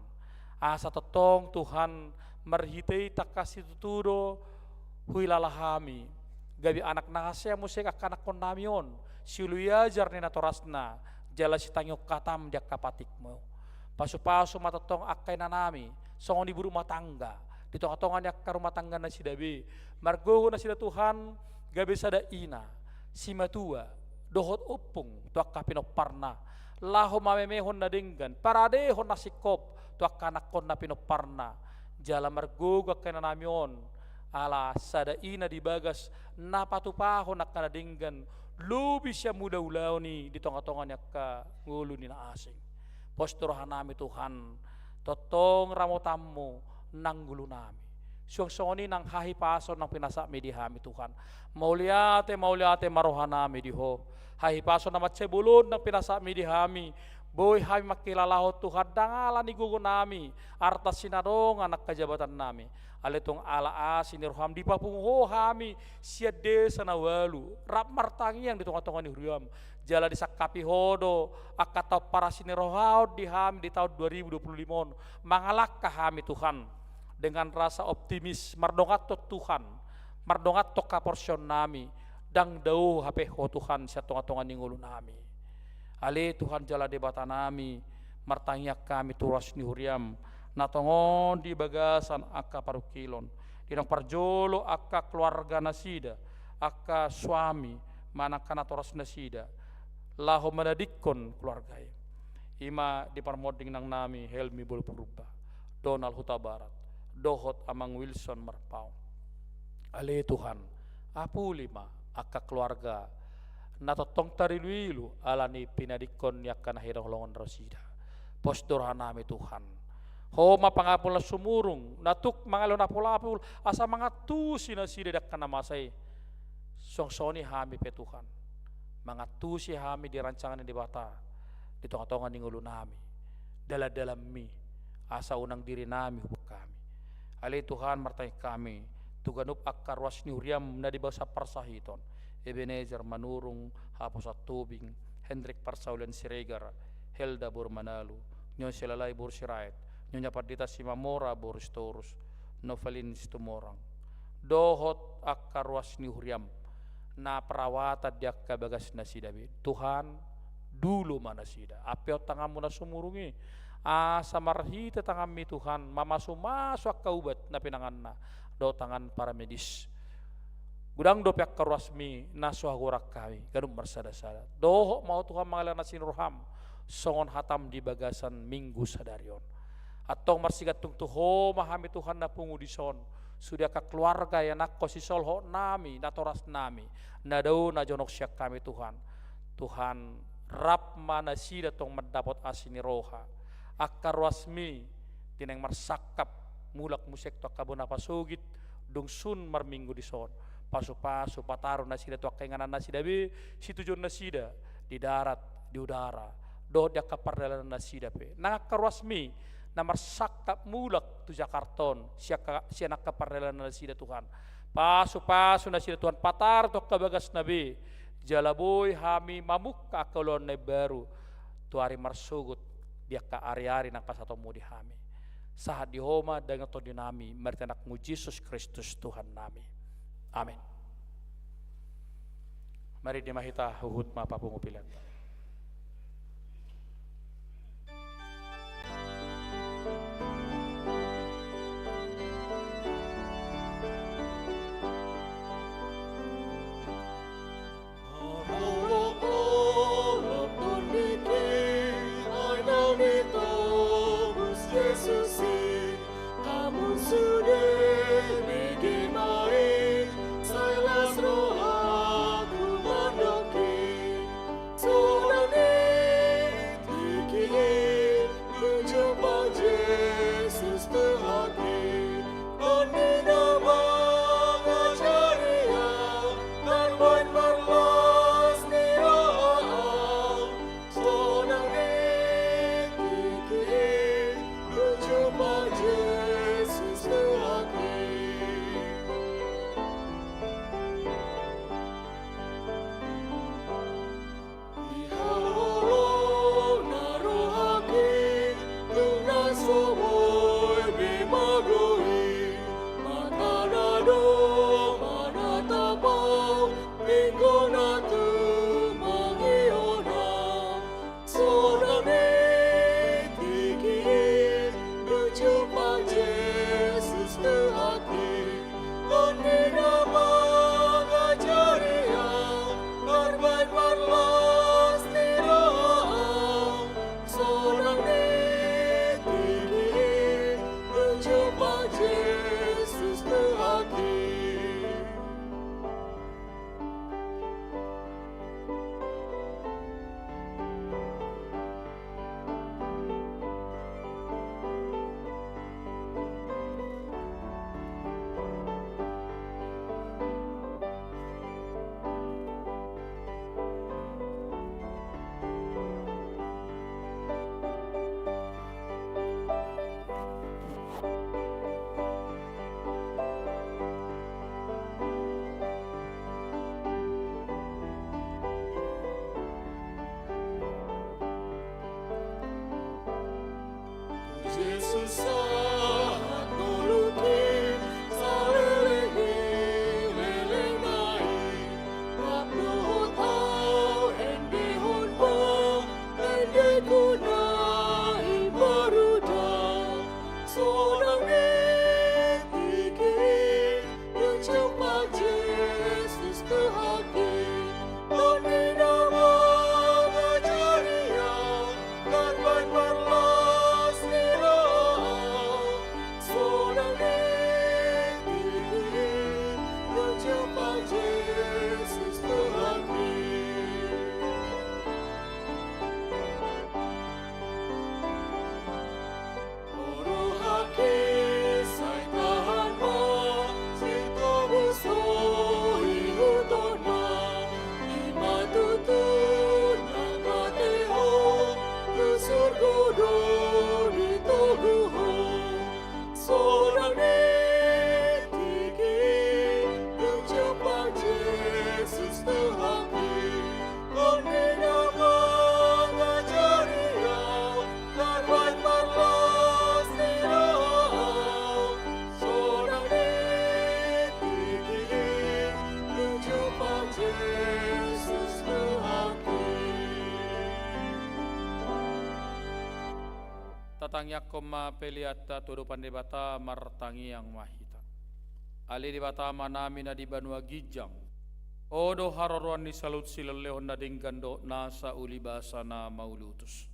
Asa totong Tuhan marhitay takasi tuturo huilalahami. Gabi anak nahasya musik akka nakon nami on. Siuluyajar ni natorasna. Jala si tanyok katam dia kapatikmo. Pasu-pasu matatong akay na nami. Songon ibu rumah tangga. Di tongah-tongah ni akka rumah tangga na si dabi. Margoho na sila Tuhan. Gabi sada ina. Si matua. Dohot upung. Tuaka pinoparna. Laho mamemehon na dinggan. Paradehon na sikop. Tuaka nakon na pinoparna. Jala margoho akay na nami on. Ala sada ina di bagas. Napatupahon akka na dinggan. Lubi siya muda ulaw ni di tongah-tongah niya ka ngulo ni na asing. Posturahan nami Tuhan, totong ramotammo nang gulo nami. Siyong-siyong nang hahipason ng pinasami di hami Tuhan. Mauliate marohan nami di ho. Hahipason na matsebulod ng pinasami di hami. Boy hami makilalaho Tuhan, dangalan ni gugo nami. Artas sinadong anak kajabatan nami. Alitong alaas sinirham di papungo hami siya desa na walu rap martangi yang di tengah-tengah ni huriam jala di sakapi hodo akata para sinirham di hami di tahun 2025 mangalak kami Tuhan dengan rasa optimis mardongat to Tuhan mardongat to kaporsyon nami dang dau hape ho Tuhan siya tengah-tengah ni ngulu nami ali Tuhan jala debata nami martangi kami turas ni huriam natongon di bagasan akka parukilon dinang parjolo akka keluarga nasida akka suami manakana toras nasida laho manadikon keluarga ima di parmoding nang nami Helmi Bolpurba Donald Huta Barat Dohot Amang Wilson Marpau ale Tuhan apu lima akka keluarga natotong tariluilu alani pinadikon yakana hirolongon rosida posdor nami Tuhan. Homa pangapul na sumurung, natuk mangalo na pulapul, asa mga tusi na sidedak ka namasay. Songsoni hami pe Tuhan. Mga tusi hami di rancangan di bata, di tonga-tonga ni ngulo nami. Dala-dalam mi, asa unang diri nami hubuk kami. Ali Tuhan martay kami, tuganup akarwas ni Uriam na di basa parsahiton. Ebenezer manurung hapos at tubing, Hendrik Parsaulen Siregar, Helda Burmanalu, nyon silalay bursirait, nyon padita si Mamora Boristorus, Novalin Stumorang. Dohot akarwas ni Uriam, na perawatan dia kabagas na si David. Tuhan, dulu mana sida. Apeo tangamu na sumurungi. Asa marhita tangami Tuhan, mamasu-masu kaubat na pinangan na. Do tangan para medis. Gudang do pihak karwasmi na suhagurak kami. Ganun marsada-sada. Doho mau Tuhan mangalan na sinurham. Songon hatam di bagasan minggu sadarion. Atong marsigat tung tuho mahami Tuhan na pungudison. Sudah ke keluarga yang nak kosisolho nami, natoras nami, nadau na jonok syak kami Tuhan. Tuhan rap mana sida tong mendapat asini roha. Akar wasmi tineng marsakap mulak musik to kabuna pasugit dung sun marminggu di son. Pasu-pasu pataru nasida to kainganan nasida be situjun nasida di darat, di udara. Do dia kapardalan nasida pe. Nang akar wasmi namar sakap mulak tu Jakarton sianak kapardalan nasida Tuhan. Pasu-pasu nasida Tuhan patar to kabagas nabi. Jalaboy hami mamuk ka kolon na baru. Tuari marsugut dia ka ari-ari nang pasatomu di hami. Sahat di homa dengan to dinami mertenak mu Yesus Kristus Tuhan nami. Amin. Mari dimahita huhut mapa pungupilan. matangnya koma peliata tudupan debata martangi yang mahita. Ali debata manami na di banua gijang. Odo haroruan di salut silelehon na dinggando nasa ulibasa na maulutus.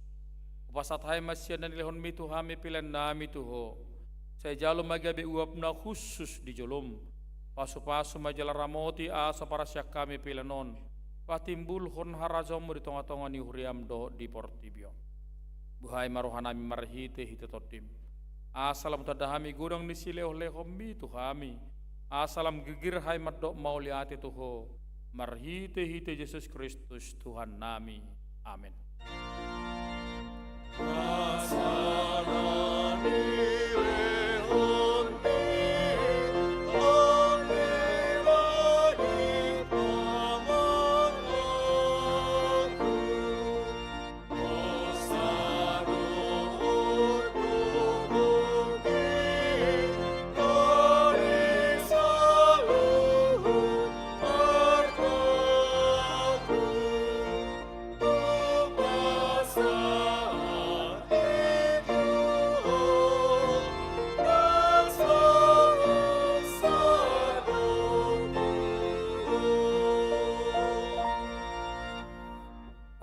Upasat hai masyan na nilehon mitu hami pilan nami tuho. Saya jalo magabi uap na khusus di jolom. Pasu-pasu majalah ramoti asa para syak kami pilanon. Patimbul hon harazomu di tonga-tonga ni huriam do di Portibio. Buhay marohanami marhite hite totim. Asalam tadahami gudang ni sileh-lehom mitu hami. Asalam gegir hai madok mauliati tuho. Marhite hite Yesus Kristus Tuhan nami. Amin.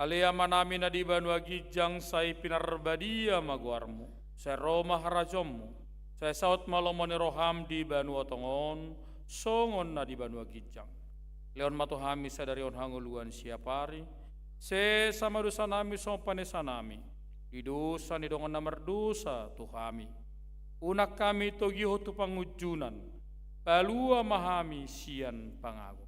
Alia manami na di banua gijang say pinarbadia maguarmu. Say Roma harajommu. Say saut malomoni roham di banua tongon. Songon na di banua gijang. Leon matuhami sa darion hanguluan siapari. Se sama dosa nami sompane sanami. Di dosa ni dongon na merdosa tuhami. Unak kami togiho tu pangujunan. Palua mahami sian pangago.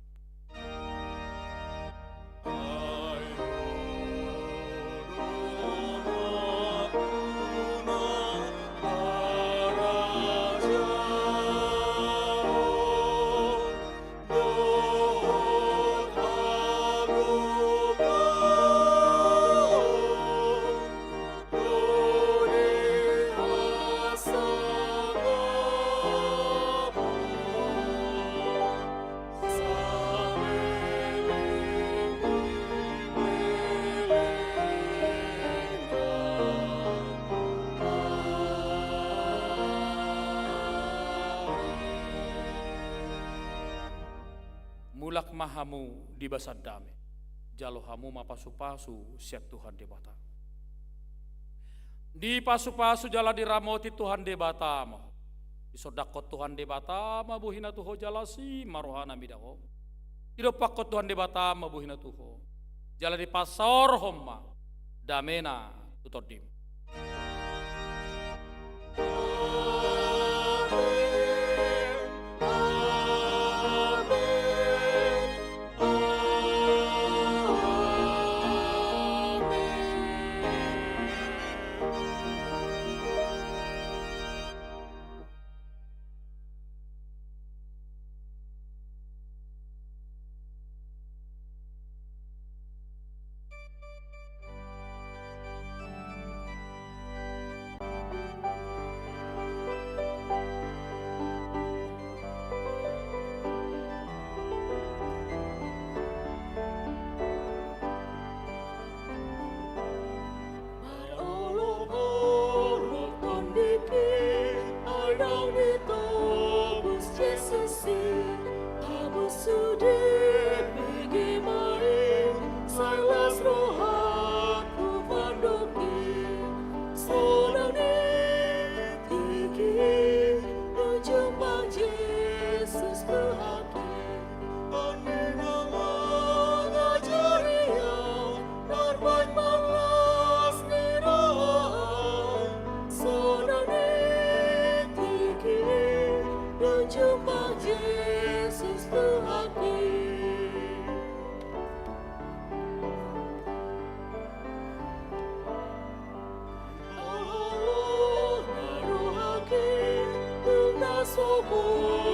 Mulak mahamu di basad dame, jalo hamu mapasu-pasu siat Tuhan debata. Di pasu-pasu jala diramoti Tuhan debata mo. Isodakot Tuhan debata mabuhina tuho jalasi marohana midaho. Idopakot Tuhan debata mabuhina tuho. Jala di pasor homma damena tutodim. Sopo